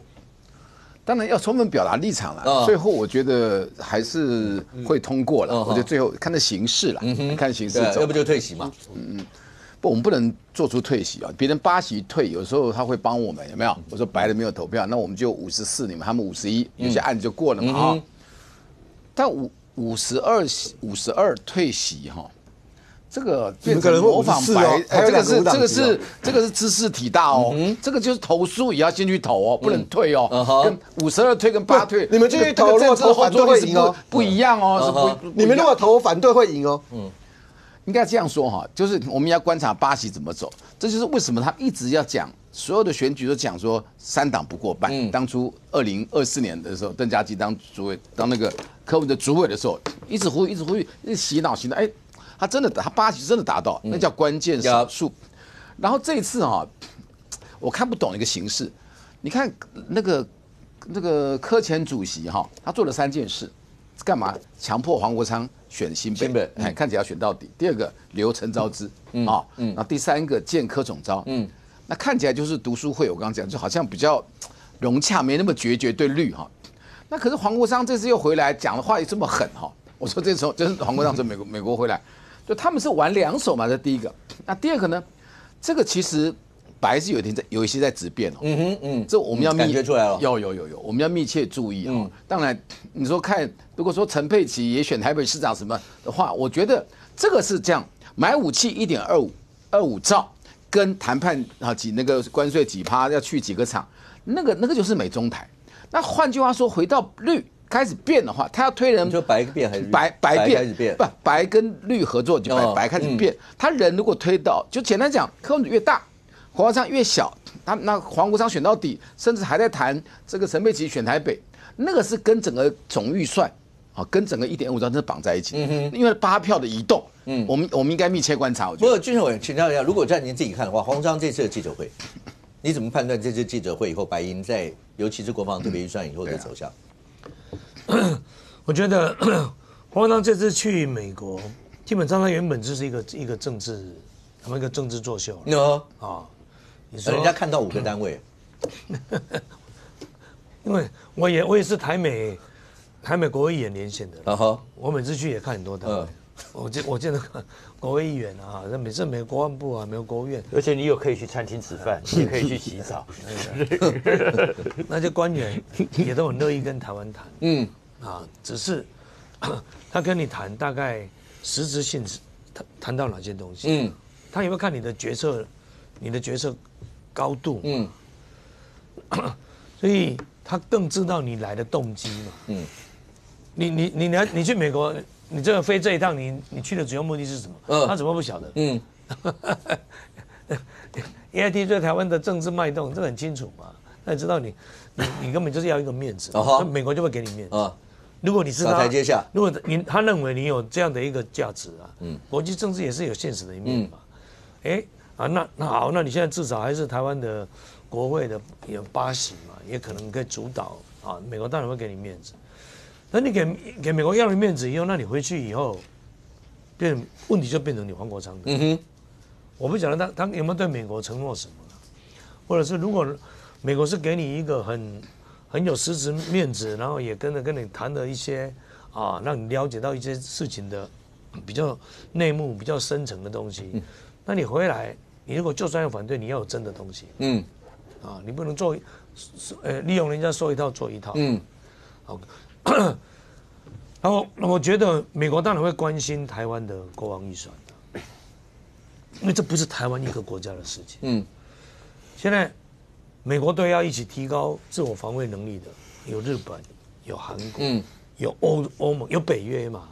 当然要充分表达立场了。最后我觉得还是会通过了。我觉得最后看那形势了，看形势走。要不就退席嘛。不，我们不能做出退席啊。别人8席退，有时候他会帮我们，有没有？我说白的没有投票，那我们就54，他们51，有些案子就过了嘛但52退席哈。这个变成模仿白，这个是知识体大哦，这个就是投诉也要先去投哦，不能退哦，跟52退跟8退，你们进去投，如果投反对会赢哦，不一样哦，你们如果投反对会赢哦，应该这样说哈，就是我们要观察8席怎么走，这就是为什么他一直要讲，所有的选举都讲说3党不过半，当初2024年的时候，邓家基当主委，当那个柯文哲主委的时候，一直呼吁，一直洗脑，哎。他8席真的达到，那叫关键少数。然后这一次我看不懂一个形式。你看那个柯前主席他做了3件事，干嘛？强迫黄国昌选新北，看起来要选到底。第2个留陈昭之然后第3个建柯总召，那看起来就是读书会。我刚刚讲，就好像比较融洽，没那么决绝对绿那可是黄国昌这次又回来讲的话也这么狠我说这时候就是黄国昌从美国回来。就他们是玩2手嘛，这第一个。那第2个呢？这个其实白是有一些在质变这我们要感觉出来了。有，我们要密切注意当然，你说看，如果说陈佩琪也选台北市长什么的话，我觉得这个是这样，买武器1.25兆，跟谈判几那个关税几%要去几个厂，那个就是美中台。那换句话说，回到绿。开始变的话，他要推人，就白变还是白变？开始变，不，白跟绿合作就白开始变。他人如果推到，就简单讲，柯文哲越大，黄国昌越小，那黄国昌选到底，甚至还在谈这个陈佩琪选台北，那个是跟整个总预算跟整个1.5兆真的绑在一起，因为8票的移动，我们应该密切观察。我觉得。不过俊伟请教一下，如果在您自己看的话，黄国昌这次的记者会，你怎么判断这次记者会以后白银在，尤其是国防特别预算以后的走向？我觉得黄国昌这次去美国，基本上他原本就是一个政治，他们一个政治作秀你说人家看到5个单位，因为我也是台美国会议员连线的，我每次去也看很多单位。我见到国会议员那每次美国国安部美国国务院，而且你有可以去餐厅吃饭，也可以去洗澡，那些官员也都很乐意跟台湾谈，只是他跟你谈大概实质性谈到哪些东西，他有没有看你的决策高度，所以他更知道你来的动机嘛，你去美国。你这个飞这一趟，你去的主要目的是什么？他怎么不晓得？AIT 对台湾的政治脉动，这个很清楚嘛。他也知道你根本就是要一个面子，那美国就会给你面子。如果你是他，如果他认为你有这样的一个价值国际政治也是有现实的一面嘛。那好，那你现在至少还是台湾的国会的有8席嘛，也可能可以主导美国当然会给你面子。那你给美国要了面子以后，那你回去以后，问题就变成你黄国昌的。我不晓得他有没有对美国承诺什么，或者是如果美国是给你一个很有实质面子，然后也跟你谈了一些让你了解到一些事情的比较内幕、比较深层的东西，那你回来，你如果就算要反对，你要有真的东西。你不能利用人家说一套做一套。然后我觉得美国当然会关心台湾的国防预算，因为这不是台湾一个国家的事情。现在美国队要一起提高自我防卫能力的，有日本，有韩国，有欧盟有北约嘛，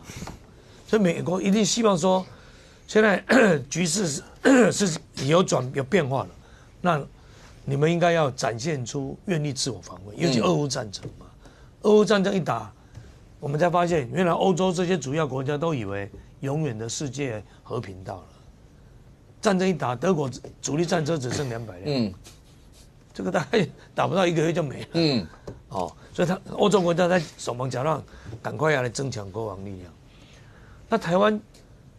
所以美国一定希望说，现在局势是有变化了，那你们应该要展现出愿力自我防卫，尤其俄乌战争嘛，俄乌战争一打，我们才发现原来欧洲这些主要国家都以为永远的世界和平到了，战争一打，德国主力战车只剩200辆，这个大概打不到1个月就没了，所以欧洲国家在手忙脚乱，赶快要来增强国防力量。那台湾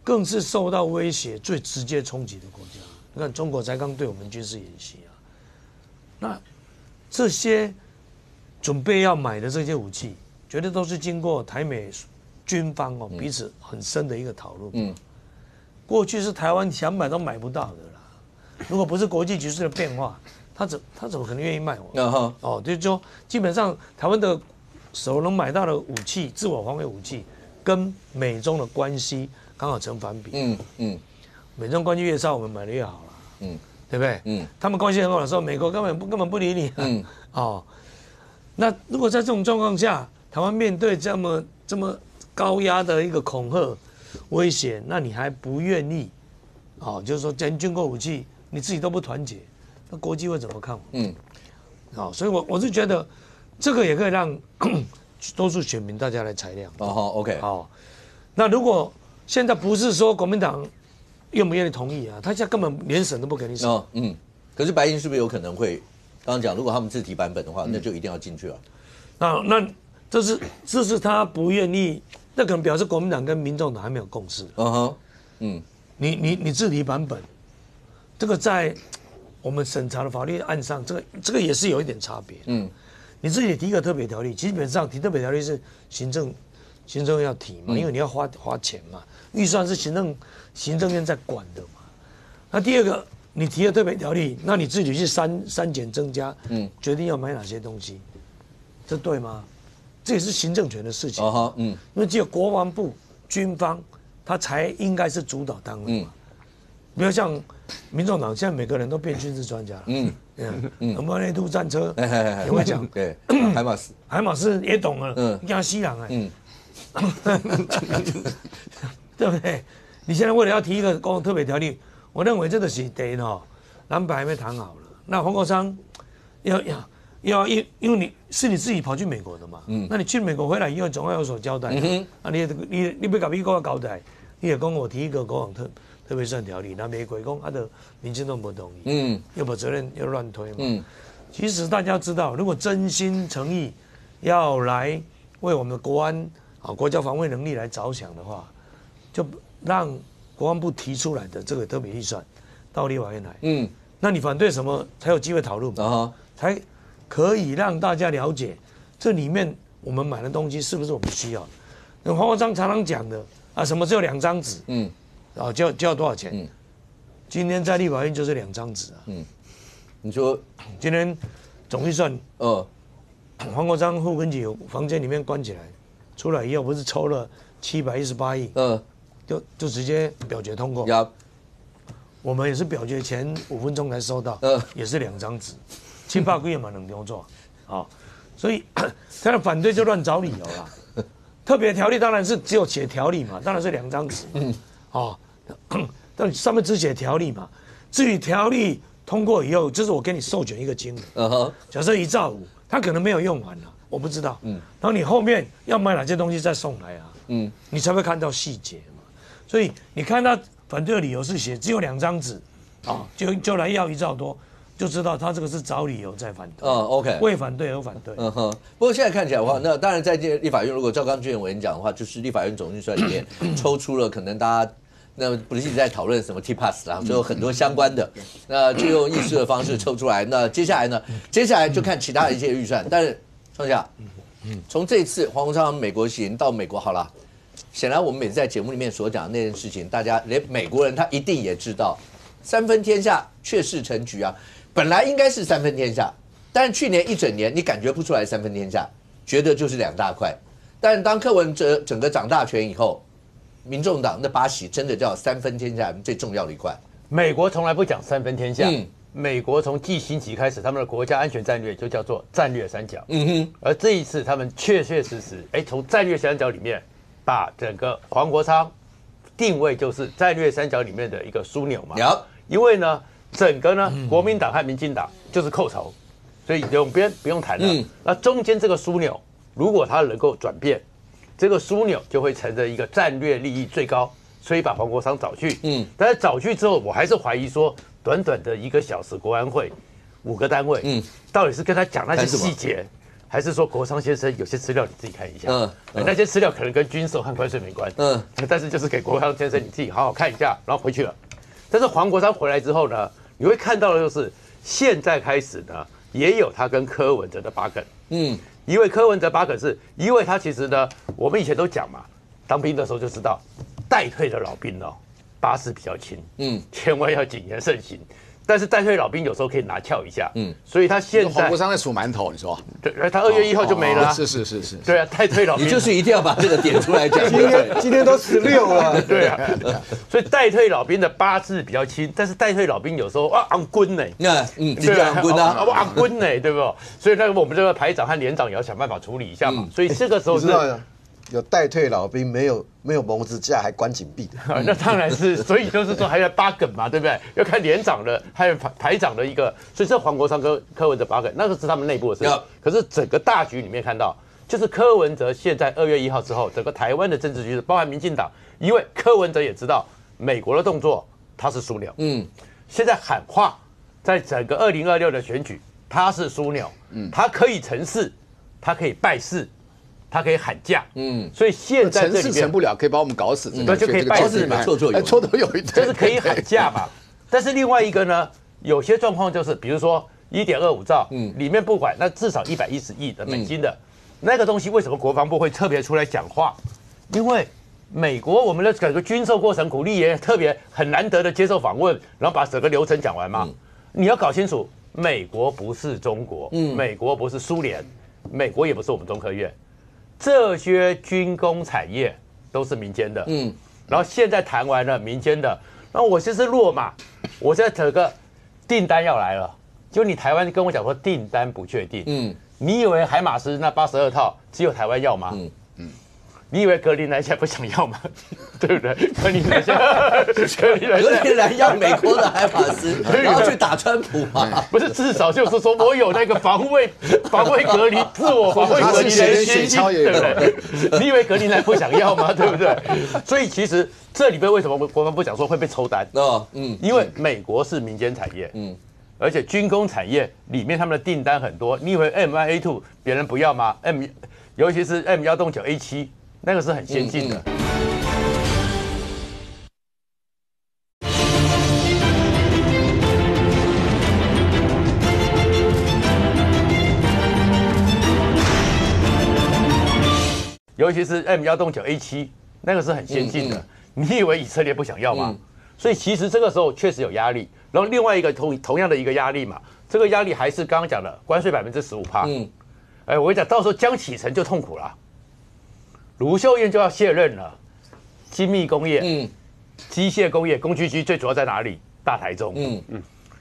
更是受到威胁最直接冲击的国家。你看，中国才刚对我们军事演习啊，那这些准备要买的这些武器，绝对都是经过台美军方彼此很深的一个讨论。过去是台湾想买都买不到的啦，如果不是国际局势的变化，他怎么可能愿意卖我？就是说基本上台湾的手能买到的武器，自我防卫武器，跟美中的关系刚好成反比。美中关系越差，我们买的越好了。对不对？他们关系很好的时候，美国根本不理你。那如果在这种状况下，台湾面对这么高压的一个恐吓威胁，那你还不愿意？就是说，连军购武器你自己都不团结，那国际会怎么看我？所以我是觉得这个也可以让多数选民大家来裁量。OK。那如果现在不是说国民党愿不愿意同意啊？他现在根本连审都不给你审。可是白银是不是有可能会？刚刚讲，如果他们自提版本的话，那就一定要进去了。那这是他不愿意，那可能表示国民党跟民众党还没有共识。你自提版本，这个在我们审查的法律案上，这个也是有一点差别。你自己提一个特别条例，基本上提特别条例是行政要提嘛，因为你要花钱嘛，预算是行政院在管的嘛。那第二个，你提了特别条例，那你自己去删减增加，决定要买哪些东西，这对吗？这也是行政权的事情。因为只有国防部、军方，他才应该是主导单位嘛。不要像民众党现在每个人都变军事专家了。我们那度战车也会讲，对，海马斯也懂了，江西人对不对？你现在为了要提一个特别条例，我认为这个是第一蓝白还没谈好了。那黄国昌要，因为你是你自己跑去美国的嘛，那你去美国回来以后总要有所交代。你不搞美国交代，你也跟我提一个国防特别算条例，那美国讲的民进党不同意，又把责任又乱推嘛。其实大家知道，如果真心诚意要来为我们的国安国家防卫能力来着想的话，就让国防部提出来的这个特别预算到立法院来。那你反对什么才有机会讨论嘛？才可以让大家了解这里面我们买的东西是不是我们需要的。那黄国昌常常讲的什么只有2张纸，就要多少钱？今天在立法院就是2张纸啊。你说今天总预算，黄国昌副根局房间里面关起来，出来以后不是抽了718亿，就直接表决通过。我们也是表决前5分钟才收到，也是2张纸，700几亿嘛2张纸，所以他的反对就乱找理由啦。特别条例当然是只有写条例嘛，当然是2张纸，但上面只写条例嘛，至于条例通过以后，就是我给你授权一个金额，假设1兆5，他可能没有用完了，我不知道，然后你后面要买哪些东西再送来啊，你才会看到细节嘛。所以你看他反对的理由是写只有2张纸，就来要1兆多，就知道他这个是找理由在反对。OK， 为反对而反对。不过现在看起来的话，那当然在立法院，如果照刚军委员讲的话，就是立法院总预算里面抽出了可能大家那不是一直在讨论什么 T-Pass 啦，就有很多相关的，那就用议事的方式抽出来。那接下来呢？接下来就看其他的一些预算。但是创下，从这一次黄国昌美国行到美国好了。显然，我们每次在节目里面所讲的那件事情，大家连美国人他一定也知道，3分天下却是成局啊！本来应该是3分天下，但是去年一整年你感觉不出来3分天下，觉得就是2大块。但当柯文哲整个掌大权以后，民众党那8席真的叫3分天下最重要的一块。美国从来不讲3分天下，美国从继新期开始，他们的国家安全战略就叫做战略三角。而这一次他们确实，从战略三角里面把整个黄国昌定位就是战略三角里面的一个枢纽嘛。因为呢，整个呢国民党和民进党就是寇仇，所以两边不用谈了。那中间这个枢纽，如果它能够转变，这个枢纽就会成为一个战略利益最高，所以把黄国昌找去。但是找去之后，我还是怀疑说，短短的1个小时，国安会5个单位，到底是跟他讲那些细节，还是说国昌先生有些资料你自己看一下？那些资料可能跟军售和关税没关，但是就是给国昌先生你自己好好看一下，然后回去了。但是黄国昌回来之后呢，你会看到的就是现在开始呢，也有他跟柯文哲的把梗。因为柯文哲把梗是因为他其实呢，我们以前都讲嘛，当兵的时候就知道，待退的老兵哦，巴士比较轻，千万要谨言慎行。但是待退老兵有时候可以拿翘一下，所以他现在黄国昌在数馒头，你说？对，他2月1号就没了。是。对啊，待退老兵，你就是一定要把这个点出来讲。今天都16了。对啊，所以待退老兵的巴士比较轻，但是待退老兵有时候昂棍呢，你就昂棍啊，昂棍呢，对不？所以那个我们这个排长和连长也要想办法处理一下嘛。所以这个时候是。有待退老兵，没有蒙子架，还关紧闭的。那当然是，所以就是说还要把梗嘛，对不对？要看连长的，还有排长的一个，所以这黄国昌跟柯文哲把梗，那个是他们内部的事情。可是整个大局里面看到，就是柯文哲现在2月1号之后，整个台湾的政治局势，包含民进党，因为柯文哲也知道美国的动作他是枢纽，现在喊话，在整个2026的选举，他是枢纽，他可以成事，他可以败事。他可以喊价，所以现在这里面成不了，可以把我们搞死，那就可以败事嘛，错都有一点，就是可以喊价嘛。但是另外一个呢，有些状况就是，比如说1.25兆，里面不管那至少110亿的美金的那个东西，为什么国防部会特别出来讲话？因为美国我们的整个军售过程，鼓励也特别很难得的接受访问，然后把整个流程讲完嘛。你要搞清楚，美国不是中国，美国不是苏联，美国也不是我们中科院。这些军工产业都是民间的，然后现在谈完了民间的，然后我就是落马，我现在整个订单要来了，就你台湾跟我讲说订单不确定，你以为海马斯那82套只有台湾要吗？你以为格林兰现在不想要吗？对不对？格林兰要美国的海马斯，然后去打川普嘛？不是，至少就是说我有那个防卫隔离，自我防卫隔离的先进，对不对？你以为格林兰不想要吗？对不对？所以其实这里边为什么国防部讲说会被抽单？因为美国是民间产业，而且军工产业里面他们的订单很多。你以为 M1A2 别人不要吗？尤其是 M109A7。那个是很先进的。尤其是 M109A7，那个是很先进的。你以为以色列不想要吗？所以其实这个时候确实有压力。然后另外一个同样的一个压力嘛，这个压力还是刚刚讲的关税15%。我跟你讲，到时候江启臣就痛苦了。卢秀燕就要卸任了，精密工业、机械工业、工具机最主要在哪里？大台中。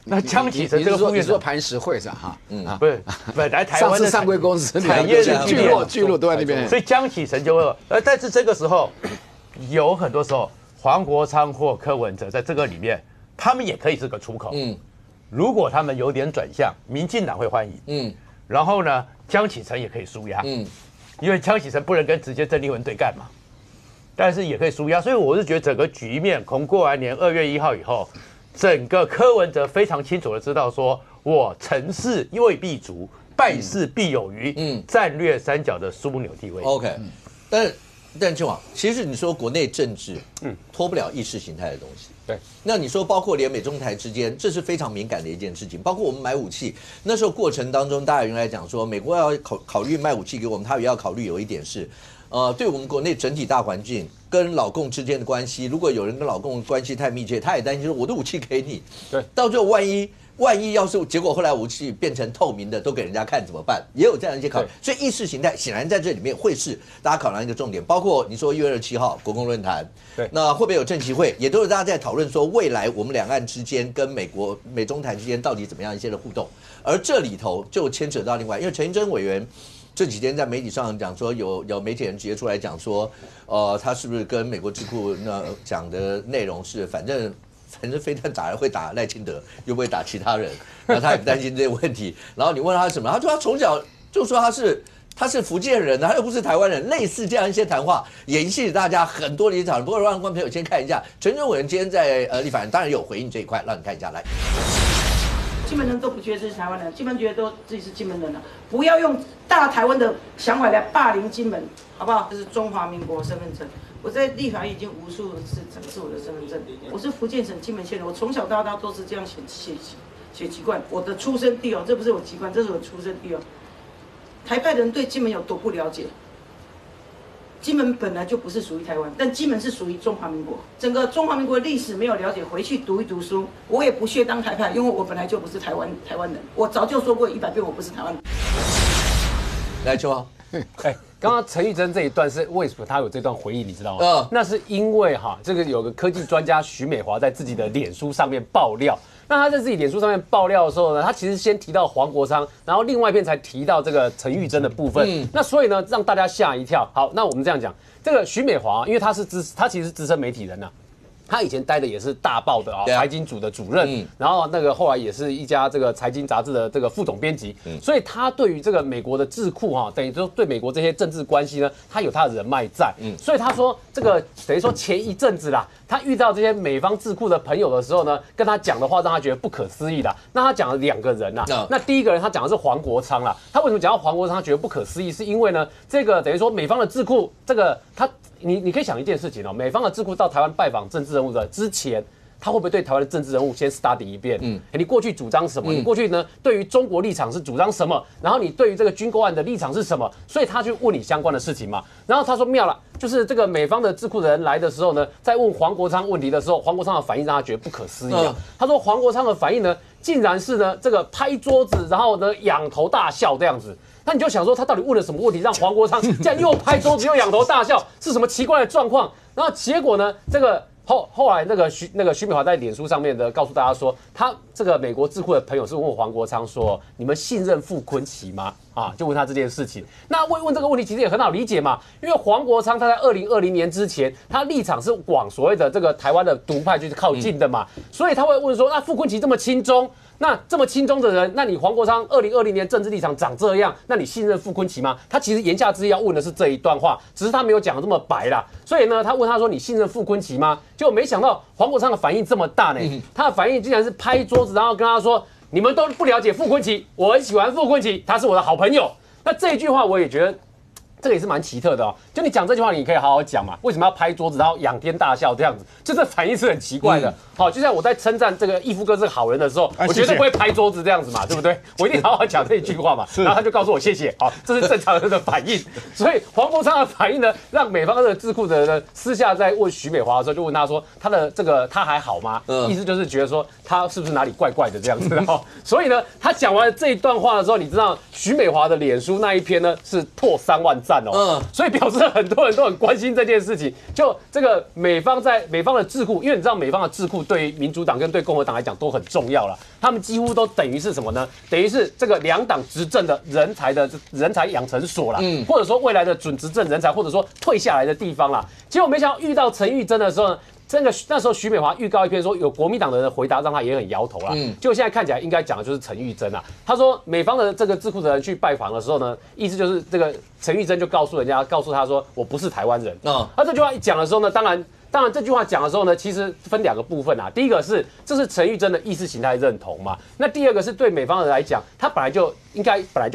那江启臣这个副院长，你说磐石会上哈？不是，本来台湾的上柜公司产业的聚落都在那边，所以江启臣就会。但是这个时候，有很多时候，黄国昌或柯文哲在这个里面，他们也可以是个出口。如果他们有点转向，民进党会欢迎。然后呢，江启臣也可以抒压。因为江启臣不能跟直接郑丽文对干嘛，但是也可以抒压，所以我是觉得整个局面从过完年2月1号以后，整个柯文哲非常清楚的知道说，我成事未必足，败事必有余，战略三角的枢纽地位。OK，但郑网，其实你说国内政治，脱不了意识形态的东西。对，那你说包括连美中台之间，这是非常敏感的一件事情。包括我们买武器，那时候过程当中，大家原来讲说，美国要考虑卖武器给我们，他也要考虑有一点是，对我们国内整体大环境跟老共之间的关系，如果有人跟老共关系太密切，他也担心说我的武器给你，对，到最后万一万一要是结果后来武器变成透明的，都给人家看怎么办？也有这样一些考虑。所以意识形态显然在这里面会是大家考量一个重点，包括你说1月27号国共论坛，对，那会不会有正旗会，也都是大家在讨论说未来我们两岸之间跟美中台之间到底怎么样一些的互动，而这里头就牵扯到另外，因为陈英珍委员。这几天在媒体上讲说，有媒体人直接出来讲说，他是不是跟美国智库那讲的内容是，反正飞弹打人会打赖清德，又不会打其他人，那他也不担心这些问题。然后你问他什么，他说他从小就说他是福建人，他又不是台湾人，类似这样一些谈话，也引起大家很多的一些讨论。不过让观众朋友先看一下，陈英珍委员今天在立法院当然有回应这一块，让你看一下来。金门人都不觉得自己是台湾人，金门觉得都自己是金门人了。不要用大台湾的想法来霸凌金门，好不好？这是中华民国身份证，我在立法院已经无数次展示我的身份证。我是福建省金门县人，我从小到大都是这样写籍贯。我的出生地哦，这不是我籍贯，这是我出生地哦。台派人对金门有多不了解？金门本来就不是属于台湾，但金门是属于中华民国。整个中华民国历史没有了解，回去读一读书。我也不屑当台派，因为我本来就不是台湾人。我早就说过100遍，我不是台湾人。来，秋豪，刚刚陈玉珍这一段是为什么他有这段回忆，你知道吗？那是因为这个有个科技专家徐美华在自己的脸书上面爆料。那他在自己脸书上面爆料的时候呢，他其实先提到黄国昌，然后另外一篇才提到这个陈玉珍的部分。那所以呢，让大家吓一跳。好，那我们这样讲，这个徐美华，因为他其实是资深媒体人呐。他以前待的也是大报的财经组的主任，然后那个后来也是一家这个财经杂志的这个副总编辑，所以他对于这个美国的智库等于说对美国这些政治关系呢，他有他的人脉在，所以他说这个等于说前一阵子啦，他遇到这些美方智库的朋友的时候呢，跟他讲的话让他觉得不可思议啦。那他讲了2个人啦，那第一个人他讲的是黄国昌啦，他为什么讲到黄国昌他觉得不可思议？是因为呢，这个等于说美方的智库这个他。你可以想一件事情哦，美方的智库到台湾拜访政治人物的之前，他会不会对台湾的政治人物先 study 一遍？你过去主张什么？你过去呢对于中国立场是主张什么？然后你对于这个军购案的立场是什么？所以他去问你相关的事情嘛。然后他说妙了，就是这个美方的智库的人来的时候呢，在问黄国昌问题的时候，黄国昌的反应让他觉得不可思议啊。他说黄国昌的反应呢，竟然是呢这个拍桌子，然后呢仰头大笑这样子。那你就想说他到底问了什么问题，让黄国昌这样又拍桌子又仰头大笑，是什么奇怪的状况？然后结果呢，这个后来那个徐美华在脸书上面的告诉大家说，他这个美国智库的朋友是问黄国昌说，你们信任傅昆萁吗？就问他这件事情。那问这个问题其实也很好理解嘛，因为黄国昌他在2020年之前，他立场是往所谓的这个台湾的独派就是靠近的嘛，所以他会问说，那傅昆萁这么亲中。那这么亲中的人，那你黄国昌2020年政治立场长这样，那你信任傅昆萁吗？他其实言下之意要问的是这一段话，只是他没有讲这么白啦。所以呢，他问他说：“你信任傅昆萁吗？”结果没想到黄国昌的反应这么大呢，他的反应竟然是拍桌子，然后跟他说：“你们都不了解傅昆萁，我很喜欢傅昆萁，他是我的好朋友。”那这一句话我也觉得。这个也是蛮奇特的哦，就你讲这句话，你可以好好讲嘛。为什么要拍桌子，然后仰天大笑这样子？就这反应是很奇怪的。好，就像我在称赞这个义夫哥是个好人的时候，我绝对不会拍桌子这样子嘛，对不对？我一定好好讲这一句话嘛。然后他就告诉我谢谢，好，这是正常人的反应。所以黄国昌的反应呢，让美方的智库的人私下在问徐美华的时候，就问他说，他的这个他还好吗？意思就是觉得说他是不是哪里怪怪的这样子。所以呢，他讲完这一段话的时候，你知道徐美华的脸书那一篇呢是破3万赞哦。所以表示很多人都很关心这件事情。就这个美方的智库，因为你知道美方的智库对于民主党跟对共和党来讲都很重要了，他们几乎都等于是什么呢？等于是这个2党执政的人才养成所啦，或者说未来的准执政人才，或者说退下来的地方啦。结果没想到遇到陈玉珍的时候呢。那时候徐美华预告一篇说有国民党的人回答，让他也很摇头啦。结果现在看起来应该讲的就是陈玉珍啊。他说美方的这个智库的人去拜访的时候呢，意思就是这个陈玉珍就告诉他说我不是台湾人。他这句话一讲的时候呢，当然这句话讲的时候呢，其实分2个部分啊。第一个是这是陈玉珍的意识形态认同嘛。那第二个是对美方人来讲，他本来就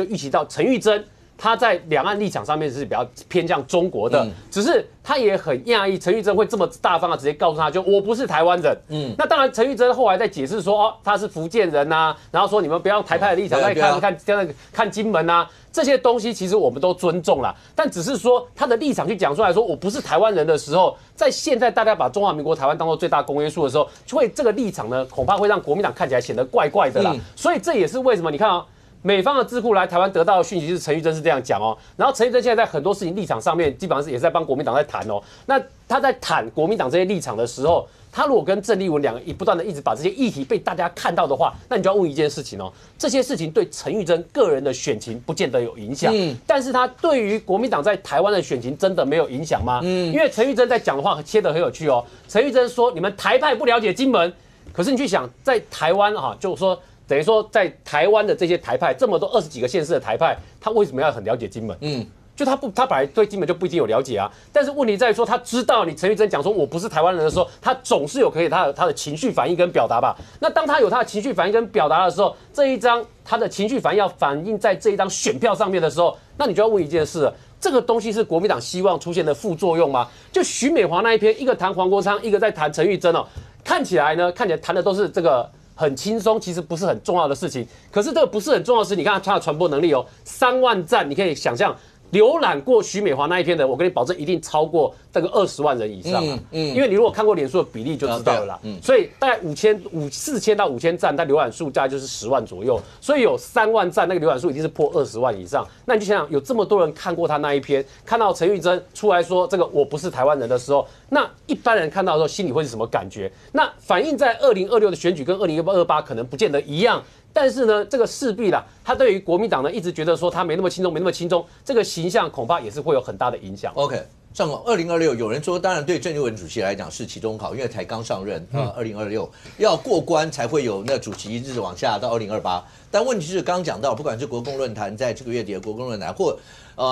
预期到陈玉珍。他在两岸立场上面是比较偏向中国的，只是他也很讶异陈玉珍会这么大方的直接告诉他，就我不是台湾人。那当然陈玉珍后来在解释说，哦，他是福建人呐，然后说你们不要台派的立场再看金门啊。这些东西其实我们都尊重啦，但只是说他的立场去讲出来说我不是台湾人的时候，在现在大家把中华民国台湾当作最大公约数的时候，就会这个立场呢，恐怕会让国民党看起来显得怪怪的啦。所以这也是为什么你看哦，美方的智库来台湾得到的讯息是陈玉珍是这样讲哦，然后陈玉珍现在在很多事情立场上面，基本上是也是在帮国民党在谈哦。那他在谈国民党这些立场的时候，他如果跟郑丽文两个不断的一直把这些议题被大家看到的话，那你就要问一件事情哦，这些事情对陈玉珍个人的选情不见得有影响，但是他对于国民党在台湾的选情真的没有影响吗？因为陈玉珍在讲的话切得很有趣哦，陈玉珍说你们台派不了解金门，可是你去想在台湾哈，就是说等于说在台湾的这些台派这么多20几个县市的台派，他为什么要很了解金门？就他本来对金门就不一定有了解啊，但是问题在于说，他知道你陈玉珍讲说我不是台湾人的时候，他总是有可以他的情绪反应跟表达吧。那当他有他的情绪反应跟表达的时候，这一张他的情绪反应要反映在这一张选票上面的时候，那你就要问一件事了，这个东西是国民党希望出现的副作用吗？就许美华那一篇，一个谈黄国昌，一个在谈陈玉珍哦，看起来谈的都是这个很轻松，其实不是很重要的事情。可是这个不是很重要的事情，你看它的传播能力哦，3万赞，你可以想象。浏览过许美华那一篇的，我跟你保证一定超过这个20万人以上啊！因为你如果看过脸书的比例就知道了啦。所以大概4000到5000赞，它浏览数大概就是10万左右，所以有3万赞，那个浏览数一定是破20万以上。那你就想想，有这么多人看过他那一篇，看到陈玉珍出来说这个我不是台湾人的时候，那一般人看到的时候心里会是什么感觉？那反映在2026的选举跟2028可能不见得一样。但是呢，这个势必啦，他对于国民党呢一直觉得说他没那么轻松，这个形象恐怕也是会有很大的影响。OK， 上广2026有人说，当然对郑丽文主席来讲是期中考，因为才刚上任2026要过关才会有那主席一直往下到2028。但问题是刚刚讲到，不管是国共论坛在这个月底的国共论坛，或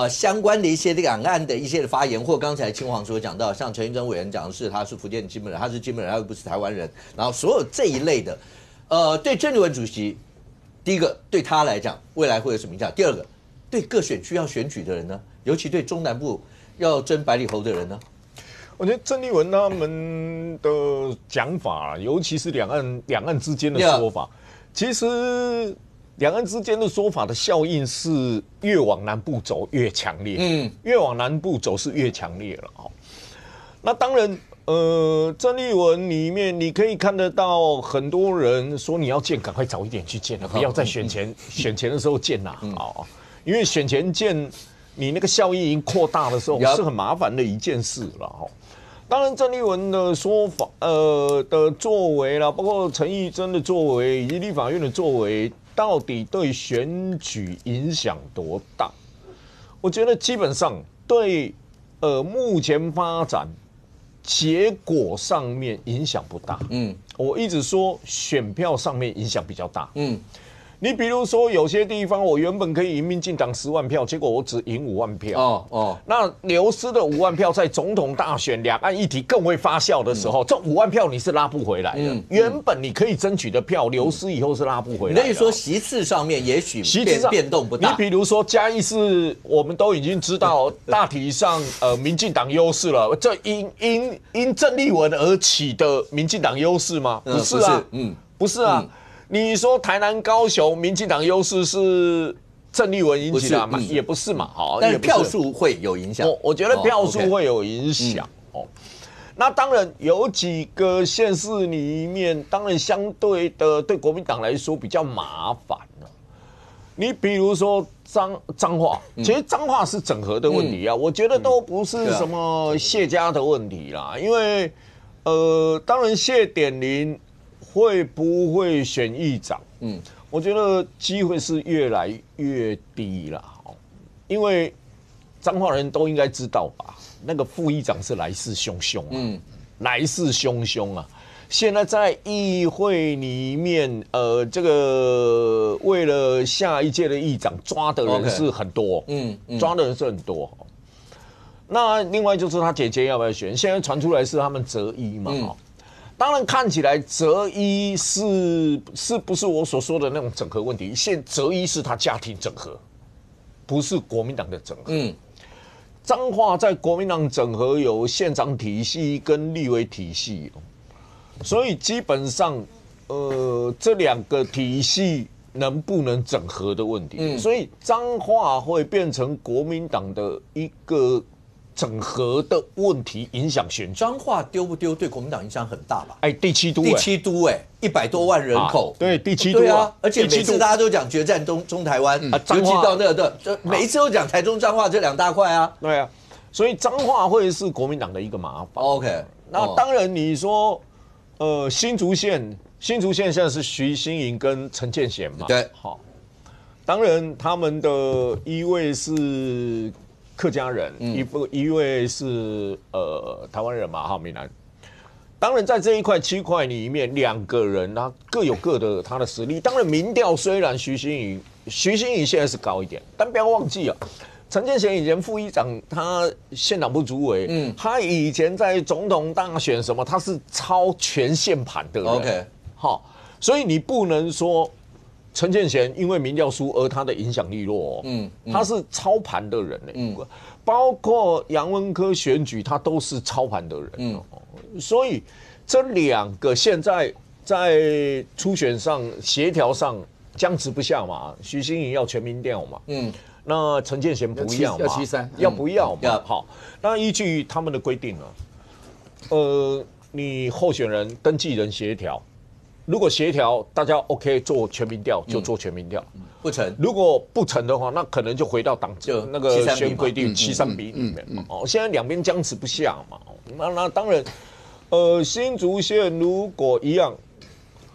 相关的一些两岸的一些的发言，或刚才青黄所讲到，像陈玉珍委员讲的是他是福建金门人，他是金门人，他又不是台湾人，然后所有这一类的，对郑丽文主席。第一个对他来讲，未来会有什么影响？第二个，对各选区要选举的人呢，尤其对中南部要争百里侯的人呢，我觉得郑丽文他们的讲法，尤其是两岸之间的说法，其实两岸之间的说法的效应是越往南部走越强烈，越往南部走是越强烈了哈。那当然。郑丽文里面你可以看得到很多人说你要建，赶快早一点去建了，不要在选前的时候建啦，因为选前建你那个效益已经扩大的时候是很麻烦的一件事了哈。当然郑丽文的说法的作为啦，包括陈玉珍的作为以及立法院的作为，到底对选举影响多大？我觉得基本上对目前发展。结果上面影响不大，我一直说选票上面影响比较大，你比如说有些地方我原本可以赢民进党10万票，结果我只赢5万票，那流失的5万票在总统大选两岸议题更为发酵的时候，这5万票你是拉不回来的，原本你可以争取的票流失以后是拉不回来的。所以说席次上面也许变动不大。你比如说嘉义市，我们都已经知道大体上民进党优势了，这因郑丽文而起的民进党优势吗？不是啊，不是啊。你说台南、高雄，民进党优势是郑丽文引起的吗？也不是嘛，但是票数会有影响。我觉得票数会有影响哦。那当然有几个县市里面，当然相对的对国民党来说比较麻烦了。你比如说彰化，其实彰化是整合的问题啊，我觉得都不是什么谢家的问题啦，因为当然谢点林。会不会选议长？我觉得机会是越来越低了，因为彰化人都应该知道吧，那个副议长是来势汹汹来势汹汹啊！现在在议会里面，这个为了下一届的议长抓的人是很多，抓的人是很多。那另外就是他姐姐要不要选？现在传出来是他们择一嘛，当然看起来择一是不是我所说的那种整合问题？择一是他家庭整合，不是国民党的整合。彰化在国民党整合有县长体系跟立委体系，所以基本上，这2个体系能不能整合的问题。所以彰化会变成国民党的一个整合的问题，影响选举。彰化丢不丢对国民党影响很大吧？第7都，第7都100多万人口，对，第7都对啊，而且每次大家都讲决战中台湾，尤其到那个每一次都讲台中彰化这2大块啊。对啊，所以彰化会是国民党的一个麻烦。OK， 那当然你说，新竹县现在是徐新营跟陈建贤嘛，对，好，当然他们的一位是客家人，一位是台湾人嘛，哈，闽南。当然，在这一块区块里面，2个人他各有各的他的实力。当然，民调虽然徐新营现在是高一点，但不要忘记啊，陈建贤以前副议长，他县党部主委，他以前在总统大选什么，他是超全县盘的人。OK， 好，所以你不能说陈建贤因为民调输而他的影响力弱，他是操盘的人包括杨文科选举，他都是操盘的人，所以这2个现在在初选上协调上僵持不下嘛，徐新营要全民调嘛，那陈建贤不要嘛，要73，要不要嘛？好，那依据他们的规定呢，你候选人登记人协调。如果协调大家 OK 做全民调，就做全民调，不成。如果不成的话，那可能就回到党那个选规定7-3比里面嘛。现在2边僵持不下嘛。那当然，新竹县如果一样，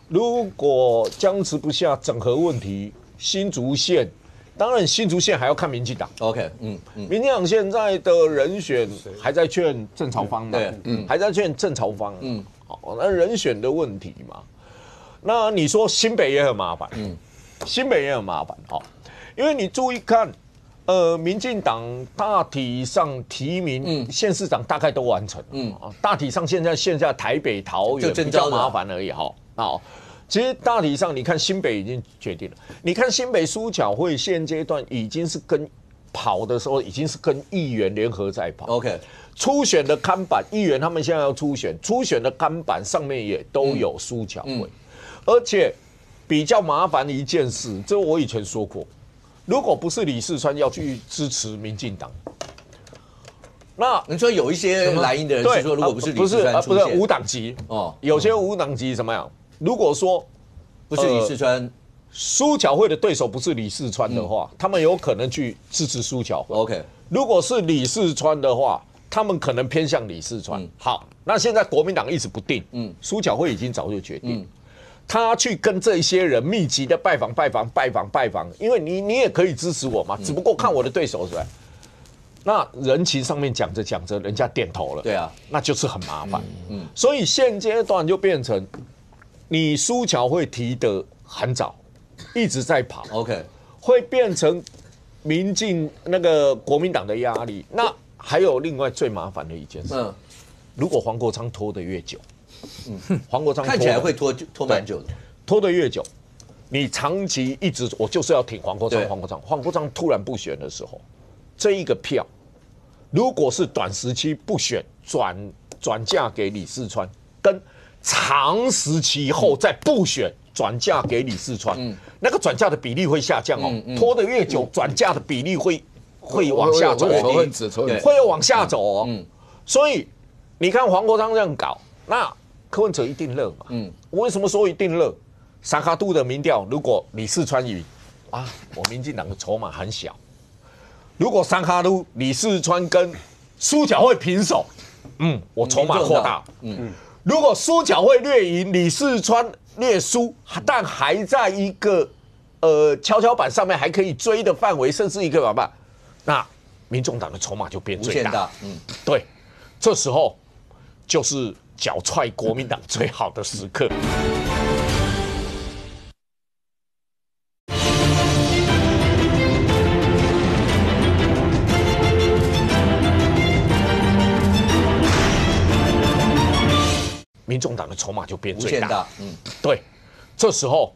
如果僵持不下整合问题，新竹县当然新竹县还要看民进党。OK， 民进党现在的人选还在劝郑朝芳嘛，还在劝郑朝芳，好，那人选的问题嘛。那你说新北也很麻烦，新北也很麻烦，因为你注意看，民进党大体上提名县市长大概都完成了，大体上现在台北、桃园比较麻烦而已，其实大体上你看新北已经决定了，你看新北苏巧慧现阶段已经是跑的时候已经是跟议员联合在跑 ，OK， 初选的看板议员他们现在要初选的看板上面也都有苏巧慧。而且比较麻烦的一件事，这我以前说过，如果不是李四川要去支持民进党，那你说有一些蓝营的人是说，如果不是李四川出现，不是无党籍有些无党籍怎么样？如果说不是李四川，苏巧慧的对手不是李四川的话，他们有可能去支持苏巧慧。OK， 如果是李四川的话，他们可能偏向李四川。好，那现在国民党一直不定，苏巧慧已经早就决定。他去跟这些人密集的拜访，因为你也可以支持我嘛，只不过看我的对手是吧？那人情上面讲着，人家点头了，对啊，那就是很麻烦。所以现阶段就变成你苏巧慧提得很早，一直在跑 ，OK， 会变成民进那个国民党的压力。那还有另外最麻烦的一件事，如果黄国昌拖得越久。黄国昌看起来会拖蛮久的，拖得越久，你长期一直我就是要挺黄国昌，黄国昌突然不选的时候，这一个票，如果是短时期不选转嫁给李四川，跟长时期后再不选转嫁给李四川，那个转嫁的比例会下降哦，拖得越久，转嫁的比例会往下走，会往下走哦，所以你看黄国昌这样搞，那柯文哲一定热嘛？我为什么说一定热？三卡度的民调，如果李四川赢啊，我民进党的筹码很小；如果三卡度李四川跟苏巧慧平手，我筹码扩大。如果苏巧慧略赢，李四川略输，但还在一个跷跷板上面还可以追的范围，甚至一个板板，那民众党的筹码就变最大。对，这时候就是脚踹国民党最好的时刻。民众党的筹码就变最大。对，这时候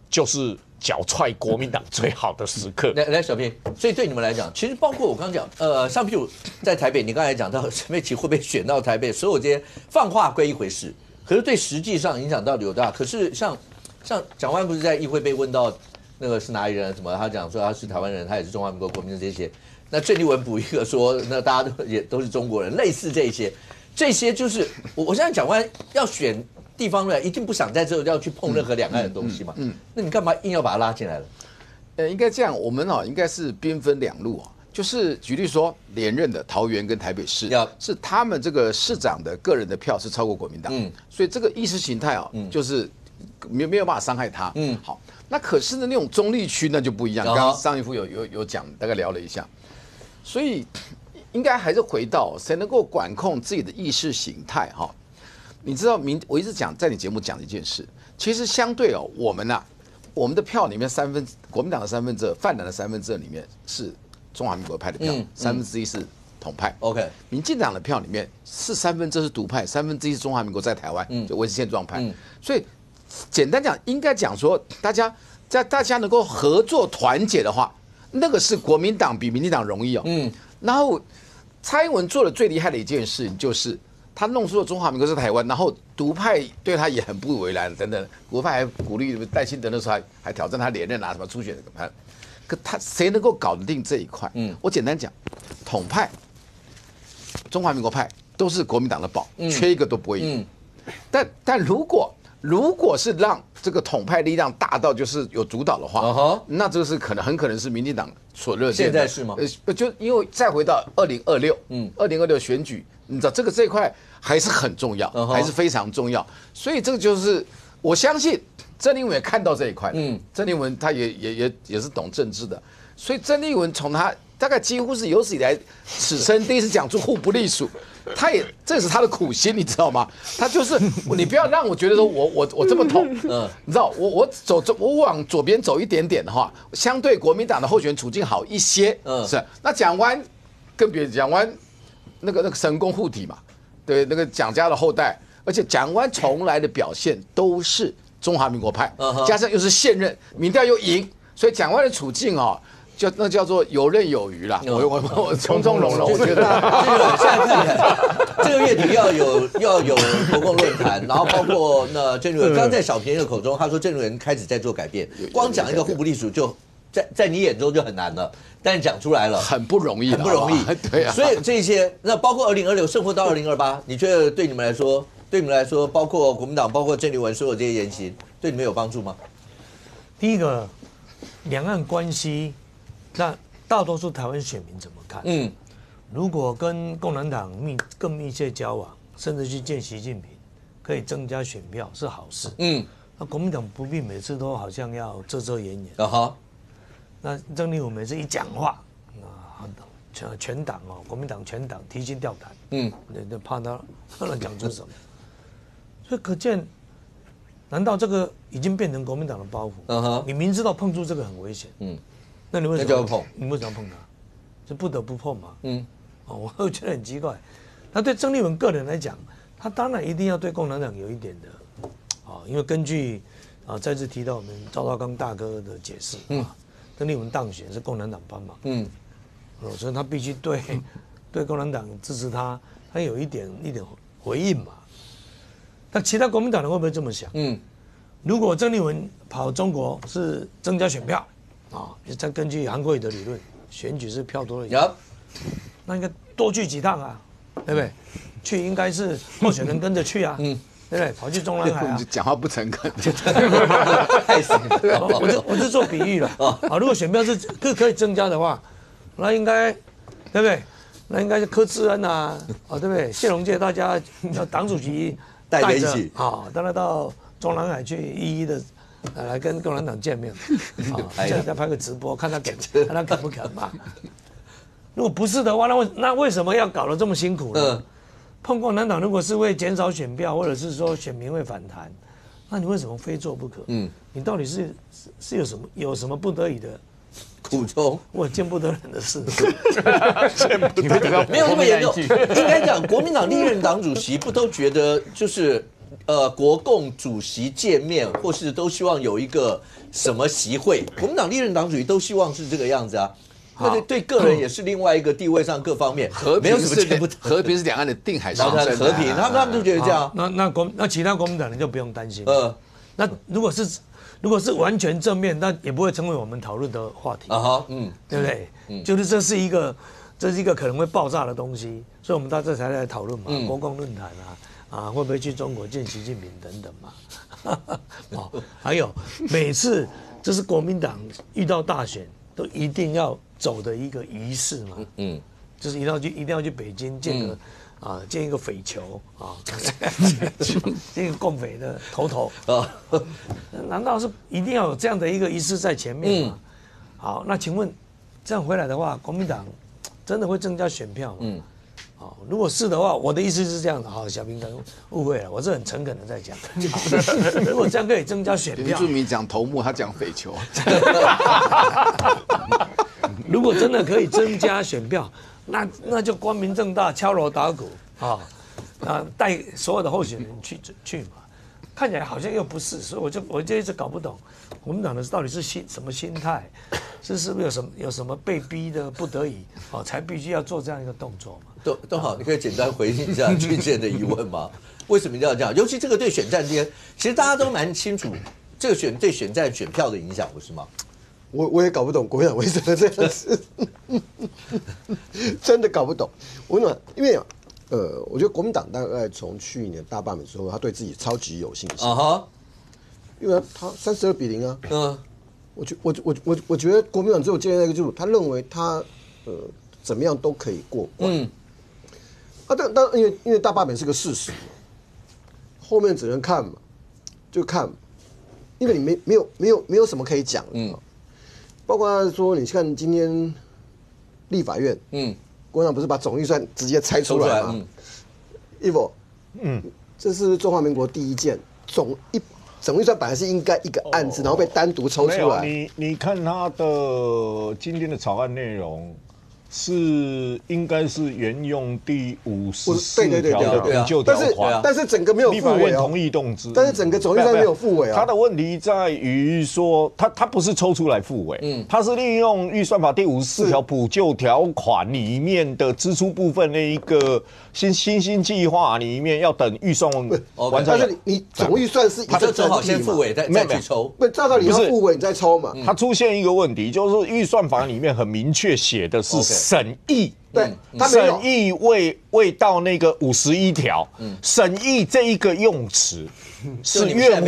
就是脚踹国民党最好的时刻。来，小平，所以对你们来讲，其实包括我刚刚讲，像譬如在台北，你刚才讲到陈佩琪会被选到台北，所有这些放话归一回事，可是对实际上影响到底有多大？可是像蒋万不是在议会被问到那个是哪里人什么，他讲说他是台湾人，他也是中华民国国民的这些。那郑丽文补一个说，那大家都是中国人，类似这些就是我现在蒋万要选地方的，一定不想在这要去碰任何两岸的东西嘛。那你干嘛硬要把他拉进来了？应该这样，我们应该是兵分两路就是举例说，连任的桃园跟台北市是他们这个市长的个人的票是超过国民党，所以这个意识形态就是没有办法伤害他。好，那可是呢，那种中立区那就不一样。刚刚上一副有讲，大概聊了一下，所以应该还是回到谁能够管控自己的意识形态你知道我一直讲在你节目讲的一件事，其实相对我们的票里面国民党的2/3，泛蓝的2/3里面是中华民国派的票，1/3是统派。OK， 民进党的票里面是2/3是独派，1/3是中华民国在台湾就维持现状派。所以简单讲，应该讲说大家能够合作团结的话，那个是国民党比民进党容易然后蔡英文做的最厉害的一件事情就是他弄出了中华民国是台湾，然后独派对他也很不以为然等等，国派还鼓励戴清德那时候还挑战他连任什么初选的，可他谁能够搞得定这一块？我简单讲，统派、中华民国派都是国民党的宝，缺一个都不会赢。但如果是让这个统派力量大到就是有主导的话，那这个是很可能是民进党所热见的。现在是吗？就因为再回到2026选举，你知道这一块还是很重要，还是非常重要。所以这个就是我相信郑丽文也看到这一块。郑丽文他也是懂政治的，所以郑丽文从他大概几乎是有史以来此生第一次讲出互不隶属。这是他的苦心，你知道吗？他就是你不要让我觉得说我这么痛，你知道我往左边走一点点的话，相对国民党的候选人处境好一些，是。那蒋万跟别人蒋万那个神功护体嘛，对，那个蒋家的后代，而且蒋万从来的表现都是中华民国派，加上又是现任，民调又赢，所以蒋万的处境那叫做游刃有余啦，我从容，我觉得现在看起来，这个月底要有国共论坛，然后包括那郑丽文，刚在小平的口中，他说郑丽文开始在做改变，光讲一个互不隶属就在你眼中就很难了，但是讲出来了，很不容易，对啊。所以这些那包括2026胜负到2028，你觉得对你们来说，包括国民党，包括郑丽文所有这些言行，对你们有帮助吗？第一个，两岸关系。那大多数台湾选民怎么看？如果跟共产党更密切交往，甚至去见习近平，可以增加选票是好事。那国民党不必每次都好像要遮掩。那郑丽文每次一讲话，全党国民党全党提心吊胆。怕他乱讲出什么。所以可见，难道这个已经变成国民党的包袱？你明知道碰触这个很危险。那你为什么碰？你为什么碰他？就不得不碰嘛。我会觉得很奇怪。那对郑丽文个人来讲，他当然一定要对共产党有一点的，因为根据再次提到我们赵少康大哥的解释，郑丽文当选是共产党帮忙，所以他必须对共产党支持他有一点回应嘛。那其他国民党人会不会这么想？如果郑丽文跑中国是增加选票。再根据韩国瑜的理论，选举是票多了，那应该多去几趟啊，对不对？去应该是候选人跟着去啊，对不对？跑去中南海啊，讲话不诚恳，太死了。我是做比喻了如果选票是可以增加的话，那应该对不对？那应该是柯志恩对不对？谢龙介大家要党主席带着一起带他到中南海去一一的。来跟共产党见面，现在再拍个直播，看他肯不肯嘛？如果不是的话，那为什么要搞得这么辛苦呢？碰共产党如果是为减少选票，或者是说选民会反弹，那你为什么非做不可？你到底是有什么不得已的苦衷？我见不得人的事，没有那么严重。应该讲，国民党历任党主席不都觉得就是国共主席见面，或是都希望有一个什么席会，国民党历任党主席都希望是这个样子啊。那对个人也是另外一个地位上各方面和平是和平是两岸的定海神针，和平，他们就觉得这样。那其他国民党人就不用担心。那如果是完全正面，那也不会成为我们讨论的话题啊。对不对？就是这是一个可能会爆炸的东西，所以我们到这才来讨论嘛。国共论坛会不会去中国见习近平等等嘛？还有每次这是国民党遇到大选都一定要走的一个仪式嘛，就是一定要去北京见一个匪酋见一个共匪的头难道是一定要有这样的一个仪式在前面吗？好，那请问这样回来的话，国民党真的会增加选票吗？如果是的话，我的意思是这样的。好，小平可能误会了，我是很诚恳的在讲。如果这样可以增加选票，原住民讲头目，他讲匪酋。如果真的可以增加选票，那就光明正大敲锣打鼓带所有的候选人去嘛。看起来好像又不是，所以我就一直搞不懂，国民党的到底是什么心态，是不是有什么被逼的不得已才必须要做这样一个动作嘛？都好，你可以简单回应一下俊健的疑问吗？为什么一定要这样？尤其这个对选战之间，其实大家都蛮清楚，这个对选战选票的影响，不是吗？我也搞不懂国民党为什么这样子，真的搞不懂。因为我觉得国民党大概从去年大罢免之后，他对自己超级有信心因为他32-0啊。我觉得国民党只有建立那个基础，他认为他怎么样都可以过关。但因为大罢免是个事实，后面只能看嘛，就看，因为你没有什么可以讲。包括说你看今天立法院，国民党不是把总预算直接拆出来吗？Evo，这是中华民国第一件总预算本来是应该一个案子，然后被单独抽出来。你看他的今天的草案内容。应该是沿用第54条的补救条款，但是整个没有立法院同意动之，但是整个总预算没有复委啊。他的问题在于说，他不是抽出来复委，他是利用预算法第54条补救条款里面的支出部分的一个新计划里面要等预算完成。但是你总预算是一个正好先复委再去抽，不照道理要复委你再抽嘛。它出现一个问题，就是预算法里面很明确写的是。审议，对，审议未到那个51条，审议这一个用词是院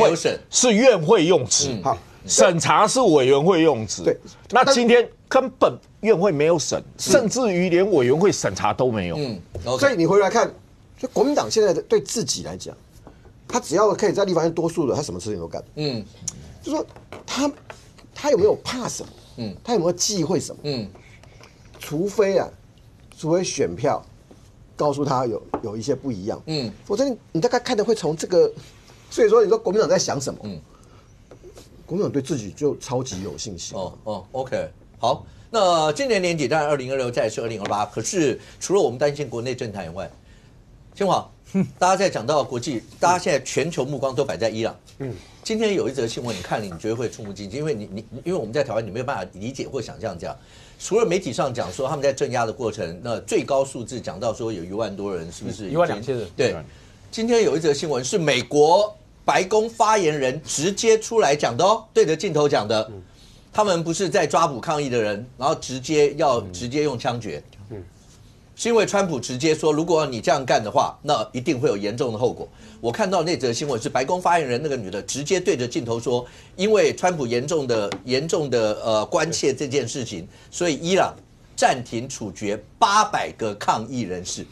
会用词，好，审查是委员会用词。对，那今天根本院会没有审，甚至于连委员会审查都没有。所以你回来看，就国民党现在对自己来讲，他只要可以在立法院多数的，他什么事情都干。就说他有没有怕什么？他有没有忌讳什么？除非选票告诉他有一些不一样，否则你大概看的会从这个，所以说你说国民党在想什么？国民党对自己就超级有信心。OK， 好，那今年年底当然2026再是2028，可是除了我们担心国内政坛以外，清华，大家在讲到国际，大家现在全球目光都摆在伊朗。今天有一则新闻，你看了你觉得会触目惊心，因为因为我们在台湾你没有办法理解或想象这样。除了媒体上讲说他们在镇压的过程，那最高数字讲到说有1万多人，是不是？12000人。对，今天有一则新闻是美国白宫发言人直接出来讲的对着镜头讲的，他们不是在抓捕抗议的人，然后直接用枪决。是因为川普直接说，如果你这样干的话，那一定会有严重的后果。我看到那则新闻是白宫发言人那个女的直接对着镜头说，因为川普严重的关切这件事情，所以伊朗暂停处决800个抗议人士，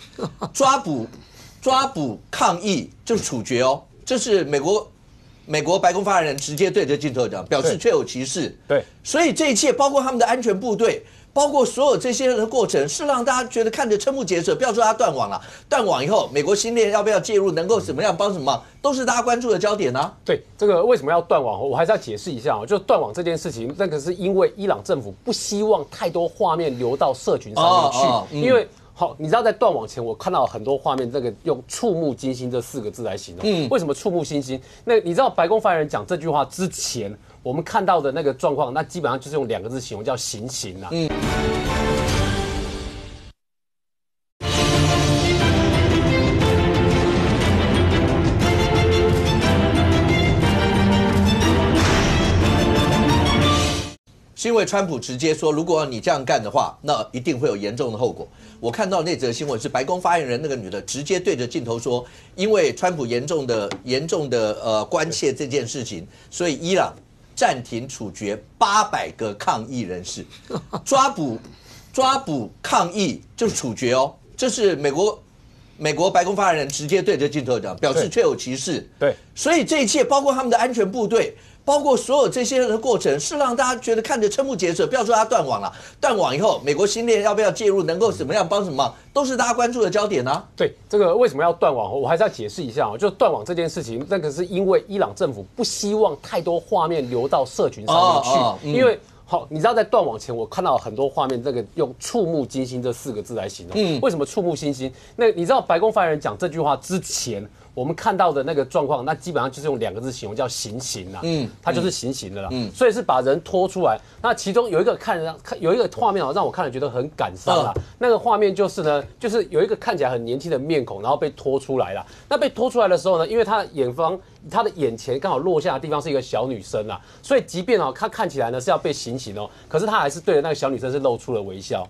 抓捕抗议就处决这是美国白宫发言人直接对着镜头讲，表示确有其事。对，所以这一切包括他们的安全部队。包括所有这些人的过程，是让大家觉得看着瞠目结舌。不要说他断网了，断网以后，美国新链要不要介入，能够怎么样帮什么忙，都是大家关注的焦点啊。对，这个为什么要断网？我还是要解释一下就断网这件事情，那个是因为伊朗政府不希望太多画面流到社群上面去，因为好，你知道在断网前，我看到很多画面，这个用触目惊心这4个字来形容。为什么触目惊心？那你知道白宫发言人讲这句话之前，我们看到的那个状况，那基本上就是用2个字形容，叫行刑啊。是因为川普直接说，如果你这样干的话，那一定会有严重的后果。我看到那则新闻是白宫发言人那个女的直接对着镜头说，因为川普严重的关切这件事情，所以伊朗暂停处决800个抗议人士，抓捕抗议就是处决哦，这是美国白宫发言人直接对着镜头讲，表示确有其事。对，所以这一切包括他们的安全部队。包括所有这些人的过程，是让大家觉得看着瞠目结舌。不要说他断网了，断网以后，美国新链要不要介入，能够怎么样帮什么忙，都是大家关注的焦点啊。对，这个为什么要断网？我还是要解释一下哦，就断网这件事情，那个是因为伊朗政府不希望太多画面流到社群上面去，因为。好，你知道在断网前，我看到很多画面，这个用触目惊心这4个字来形容。为什么触目惊心？那你知道白宫发言人讲这句话之前，我们看到的那个状况，那基本上就是用2个字形容，叫行刑啦。它就是行刑的啦。所以是把人拖出来。那其中有一个有一个画面让我看了觉得很感伤啦。那个画面就是呢，就是有一个看起来很年轻的面孔，然后被拖出来了。那被拖出来的时候呢，因为他的眼前刚好落下的地方是一个小女生啦，所以即便她看起来呢是要被行刑哦，可是她还是对着那个小女生是露出了微笑。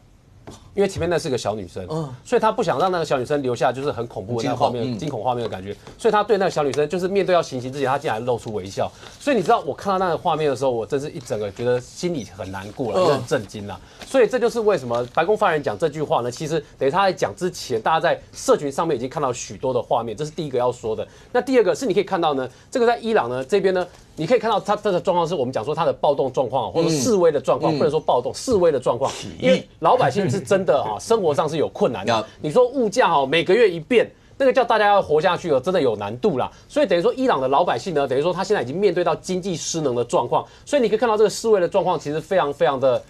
因为前面那是个小女生，所以他不想让那个小女生留下就是很恐怖的那个画面、惊恐画面的感觉，所以他对那个小女生就是面对要行刑之前，他竟然露出微笑。所以你知道我看到那个画面的时候，我真是一整个觉得心里很难过了，也很震惊了。所以这就是为什么白宫发言人讲这句话呢？其实等于他在讲之前，大家在社群上面已经看到许多的画面，这是第一个要说的。那第二个是你可以看到呢，这个在伊朗呢这边呢。你可以看到它这个状况是我们讲说它的暴动状况，或者示威的状况，不能说暴动示威的状况，因为老百姓是真的生活上是有困难的。你说物价每个月一变，那个叫大家要活下去真的有难度啦。所以等于说伊朗的老百姓呢，等于说他现在已经面对到经济失能的状况，所以你可以看到这个示威的状况其实非常非常的。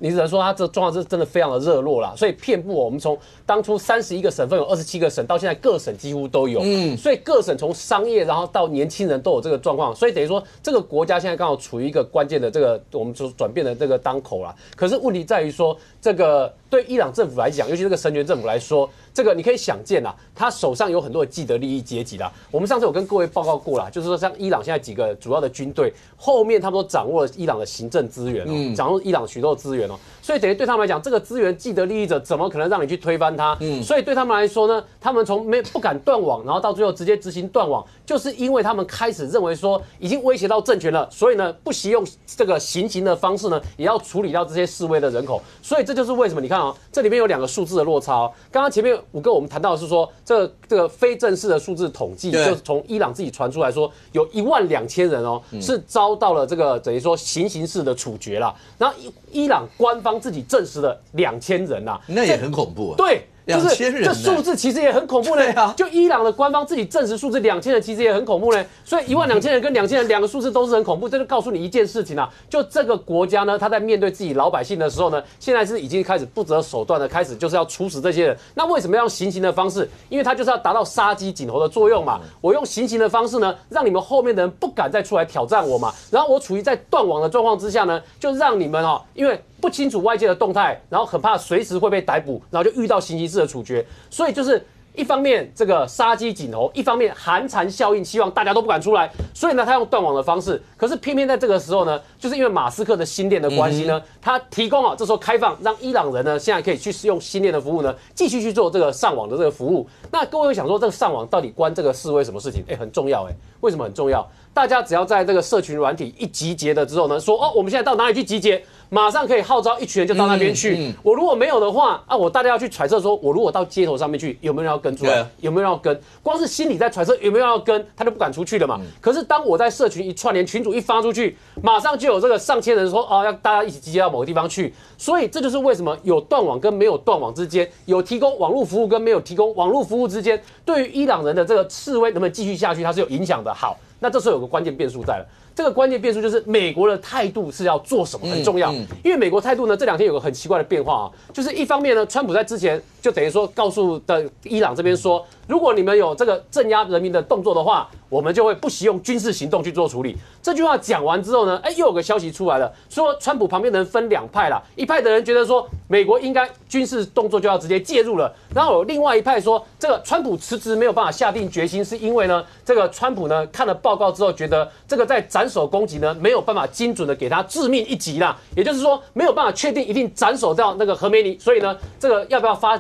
你只能说它这状况是真的非常的热络啦，所以遍布我们从当初31个省份有27个省，到现在各省几乎都有，所以各省从商业然后到年轻人都有这个状况，所以等于说这个国家现在刚好处于一个关键的这个我们所转变的这个当口啦。可是问题在于说，这个对伊朗政府来讲，尤其这个神权政府来说，这个你可以想见啦，他手上有很多的既得利益阶级啦。我们上次有跟各位报告过啦，就是说像伊朗现在几个主要的军队后面，他们都掌握了伊朗的行政资源掌握伊朗许多的资源所以等于对他们来讲，这个资源既得利益者怎么可能让你去推翻它？所以对他们来说呢，他们从不敢断网，然后到最后直接执行断网，就是因为他们开始认为说已经威胁到政权了，所以呢不惜用这个行刑的方式呢，也要处理掉这些示威的人口。所以这就是为什么你看这里面有2个数字的落差刚刚前面5个我们谈到的是说，这个非正式的数字统计，就是从伊朗自己传出来说，有12000人是遭到了这个等于说行刑式的处决啦。然后伊朗官方自己证实了2000人啦，那也很恐怖啊。对。就是人这数字其实也很恐怖呢。就伊朗的官方自己证实数字2000人，其实也很恐怖呢。所以12000人跟2000人2个数字都是很恐怖，这就告诉你一件事情啊，就这个国家呢，他在面对自己老百姓的时候呢，现在是已经开始不择手段的开始就是要处死这些人。那为什么要用行刑的方式？因为他就是要达到杀鸡儆猴的作用嘛。我用行刑的方式呢，让你们后面的人不敢再出来挑战我嘛。然后我处于在断网的状况之下呢，就让你们因为不清楚外界的动态，然后很怕随时会被逮捕，然后就遇到行刑式的处决。所以就是一方面这个杀鸡儆猴，一方面寒蝉效应，希望大家都不敢出来。所以呢，他用断网的方式。可是偏偏在这个时候呢，就是因为马斯克的新链的关系呢，他提供这时候开放，让伊朗人呢现在可以去使用新链的服务呢，继续去做这个上网的这个服务。那各位会想说，这个上网到底关这个示威什么事情？很重要为什么很重要？大家只要在这个社群软体一集结了之后呢，说我们现在到哪里去集结，马上可以号召一群人就到那边去。我如果没有的话我大家要去揣测说，我如果到街头上面去，有没有人要跟出来？有没有人要跟？光是心里在揣测有没有人要跟，他就不敢出去了嘛。可是当我在社群一串联，群组一发出去，马上就有这个上千人说要大家一起集结到某个地方去。所以这就是为什么有断网跟没有断网之间，有提供网络服务跟没有提供网络服务之间，对于伊朗人的这个示威能不能继续下去，它是有影响的。好。那这时候有个关键变数在了，这个关键变数就是美国的态度是要做什么很重要，因为美国态度呢这2天有个很奇怪的变化就是一方面呢，川普在之前就等于说告诉的伊朗这边说，如果你们有这个镇压人民的动作的话，我们就会不惜用军事行动去做处理。这句话讲完之后呢，又有个消息出来了，说川普旁边的人分两派啦，一派的人觉得说美国应该军事动作就要直接介入了，然后有另外一派说这个川普迟迟没有办法下定决心，是因为呢这个川普呢看了报告之后觉得这个在斩首攻击呢没有办法精准的给他致命一击啦，也就是说没有办法确定一定斩首掉那个何梅尼，所以呢这个要不要发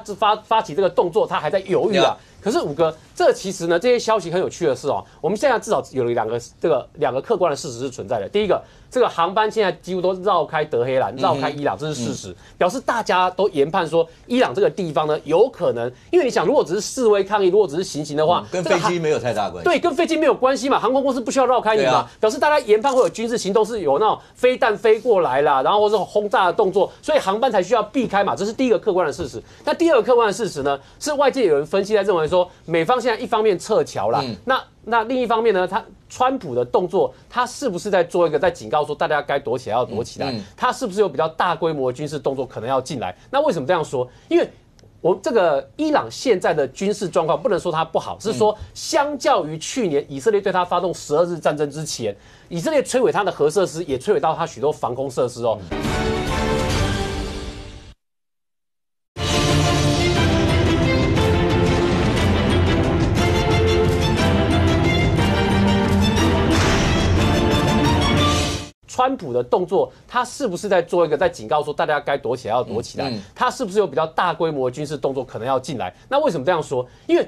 起这个动作，他还在犹豫啊。可是五哥，这其实呢，这些消息很有趣的是哦，我们现在至少有两个客观的事实是存在的。第一个，这个航班现在几乎都绕开德黑兰，绕开伊朗，这是事实，表示大家都研判说，伊朗这个地方呢，有可能，因为你想，如果只是示威抗议，如果只是行刑的话，跟飞机没有太大关系。对，跟飞机没有关系嘛，航空公司不需要绕开你嘛，表示大家研判会有军事行动，是有那种飞弹飞过来啦，然后或是轰炸的动作，所以航班才需要避开嘛，这是第一个客观的事实。那第二个客观的事实呢，是外界有人分析在认为说，美方现在一方面撤侨啦，那另一方面呢，川普的动作，他是不是在做一个在警告说大家该躲起来要躲起来？他是不是有比较大规模的军事动作可能要进来？那为什么这样说？因为我这个伊朗现在的军事状况不能说它不好，是说相较于去年以色列对他发动12日战争之前，以色列摧毁他的核设施，也摧毁到他许多防空设施哦。川普的动作，他是不是在做一个在警告说大家该躲起来要躲起来？他是不是有比较大规模的军事动作可能要进来？那为什么这样说？因为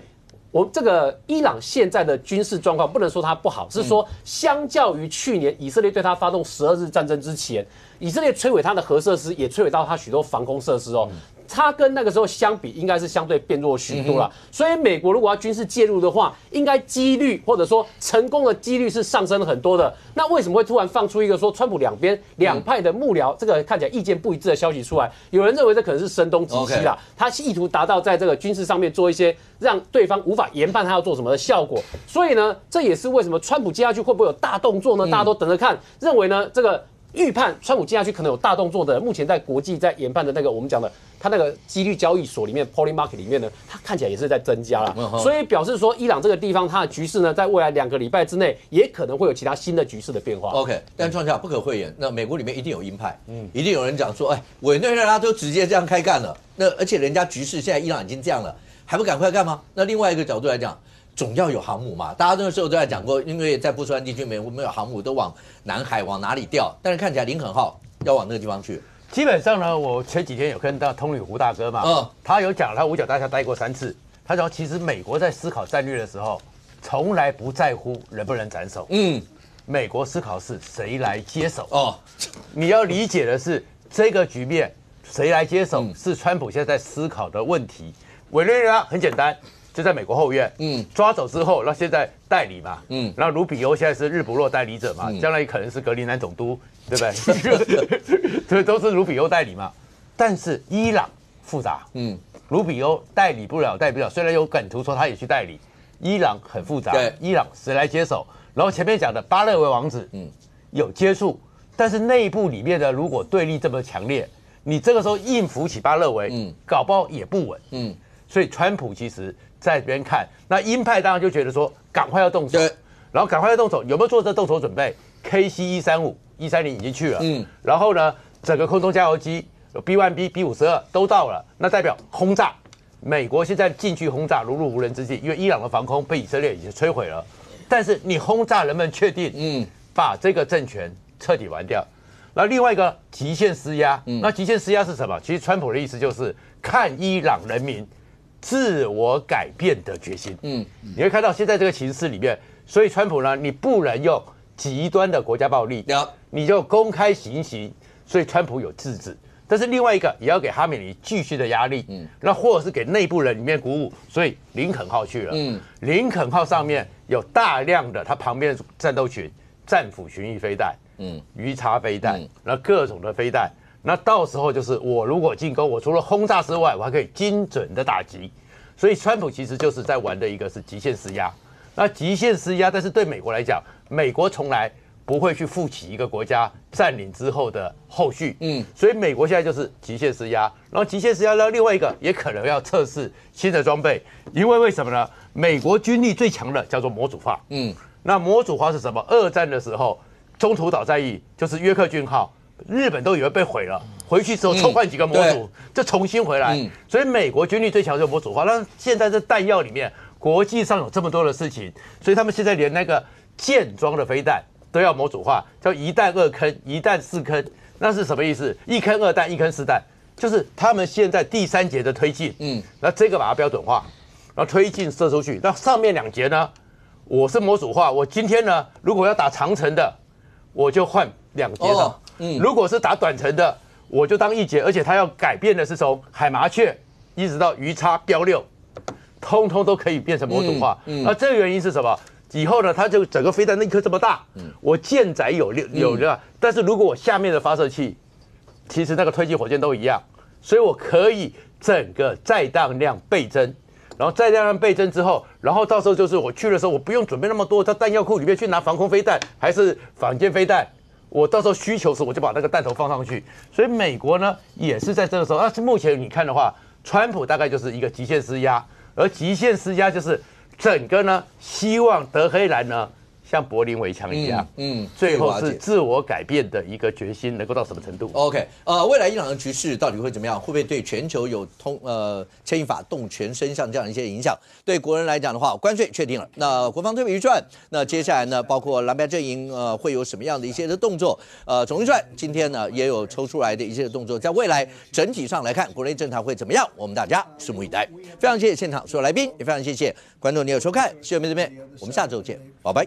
我这个伊朗现在的军事状况不能说它不好，是说相较于去年以色列对他发动12日战争之前，以色列摧毁他的核设施，也摧毁到他许多防空设施哦。它跟那个时候相比，应该是相对变弱许多了。所以美国如果要军事介入的话，应该几率或者说成功的几率是上升很多的。那为什么会突然放出一个说川普两派的幕僚这个看起来意见不一致的消息出来？有人认为这可能是声东击西啦，他意图达到在这个军事上面做一些让对方无法研判他要做什么的效果。所以呢，这也是为什么川普接下去会不会有大动作呢？大家都等着看，认为呢这个。预判川普接下去可能有大动作的，目前在国际在研判的那个我们讲的，他那个几率交易所里面 Polymarket 里面呢，它看起来也是在增加了，所以表示说伊朗这个地方它的局势呢，在未来2个礼拜之内也可能会有其他新的局势的变化。OK， 但创下不可讳言，那美国里面一定有鹰派，一定有人讲说，哎，委内瑞拉都直接这样开干了，那而且人家局势现在伊朗已经这样了，还不赶快干吗？那另外一个角度来讲。总要有航母嘛，大家那个时候都在讲过，因为在波斯湾地区没有航母，都往南海往哪里调？但是看起来林肯号要往那个地方去。基本上呢，我前几天有跟到通旅胡大哥嘛，他有讲他五角大厦待过3次，他说其实美国在思考战略的时候，从来不在乎能不能斩首，美国思考是谁来接手哦。你要理解的是这个局面谁来接手，是川普现在在思考的问题。委内瑞拉很简单。就在美国后院，抓走之后，那现在代理嘛，然后卢比欧现在是日不落代理者嘛，将来也可能是格林兰总督，对不对？这都是卢比欧代理嘛。但是伊朗复杂，卢比欧代理不了，虽然有梗图说他也去代理，伊朗很复杂，伊朗谁来接手？然后前面讲的巴勒维王子，有接触，但是内部里面的如果对立这么强烈，你这个时候应付起巴勒维，搞不好也不稳，所以川普其实。在这边看，那鹰派当然就觉得说赶快要动手，然后赶快要动手，有没有做这动手准备 ？KC-135、130已经去了，然后呢，整个空中加油机有 B-1B、B-52都到了，那代表轰炸。美国现在进去轰炸如入无人之境，因为伊朗的防空被以色列已经摧毁了。但是你轰炸能不能确定把这个政权彻底完掉？然后另外一个极限施压，那极限施压是什么？其实川普的意思就是看伊朗人民。自我改变的决心，你会看到现在这个情势里面，所以川普呢，你不能用极端的国家暴力，你就公开行刑，所以川普有制止。但是另外一个也要给哈梅尼继续的压力，那或者是给内部人里面鼓舞，所以林肯号去了，林肯号上面有大量的他旁边的战斗群，战斧巡弋飞弹，鱼叉飞弹，那各种的飞弹。那到时候就是我如果进攻，我除了轰炸之外，我还可以精准的打击。所以川普其实就是在玩的一个是极限施压。那极限施压，但是对美国来讲，美国从来不会去负起一个国家占领之后的后续。所以美国现在就是极限施压，然后极限施压呢，另外一个也可能要测试新的装备，因为什么呢？美国军力最强的叫做模组化。那模组化是什么？二战的时候，中途岛战役就是约克郡号，日本都以为被毁了，回去之后抽换几个模组，就重新回来。所以美国军力最强就是模组化。那现在这弹药里面，国际上有这么多的事情，所以他们现在连那个舰装的飞弹都要模组化，叫一弹二坑、一弹四坑。那是什么意思？一坑二弹，一坑四弹，就是他们现在第3节的推进。那这个把它标准化，然后推进射出去。那上面2节呢，我是模组化。我今天呢，如果要打长程的，我就换2节上；如果是打短程的，我就当1节。而且它要改变的是从海麻雀一直到鱼叉标6，通通都可以变成模组化。那这个原因是什么？以后呢，它就整个飞弹那一颗这么大，我舰载有但是如果我下面的发射器，其实那个推进火箭都一样，所以我可以整个载弹量倍增，然后载弹量倍增之后，然后到时候就是我去的时候，我不用准备那么多，在弹药库里面去拿防空飞弹还是反舰飞弹，我到时候需求时我就把那个弹头放上去。所以美国呢也是在这个时候，但是目前你看的话，川普大概就是一个极限施压，而极限施压就是整个呢希望德黑兰呢像柏林围墙一样，最后是自我改变的一个决心，能够到什么程度 ？OK， 未来伊朗的局势到底会怎么样？会不会对全球有牵一发动全身像这样一些影响？对国人来讲的话，关税确定了，那国防特别预算，那接下来呢，包括蓝白阵营会有什么样的一些的动作？总预算今天呢也有抽出来的一些动作，在未来整体上来看，国内政坛会怎么样？我们大家拭目以待。非常谢谢现场所有来宾，也非常谢谢观众你有收看，谢谢我们这边，我们下周见，拜拜。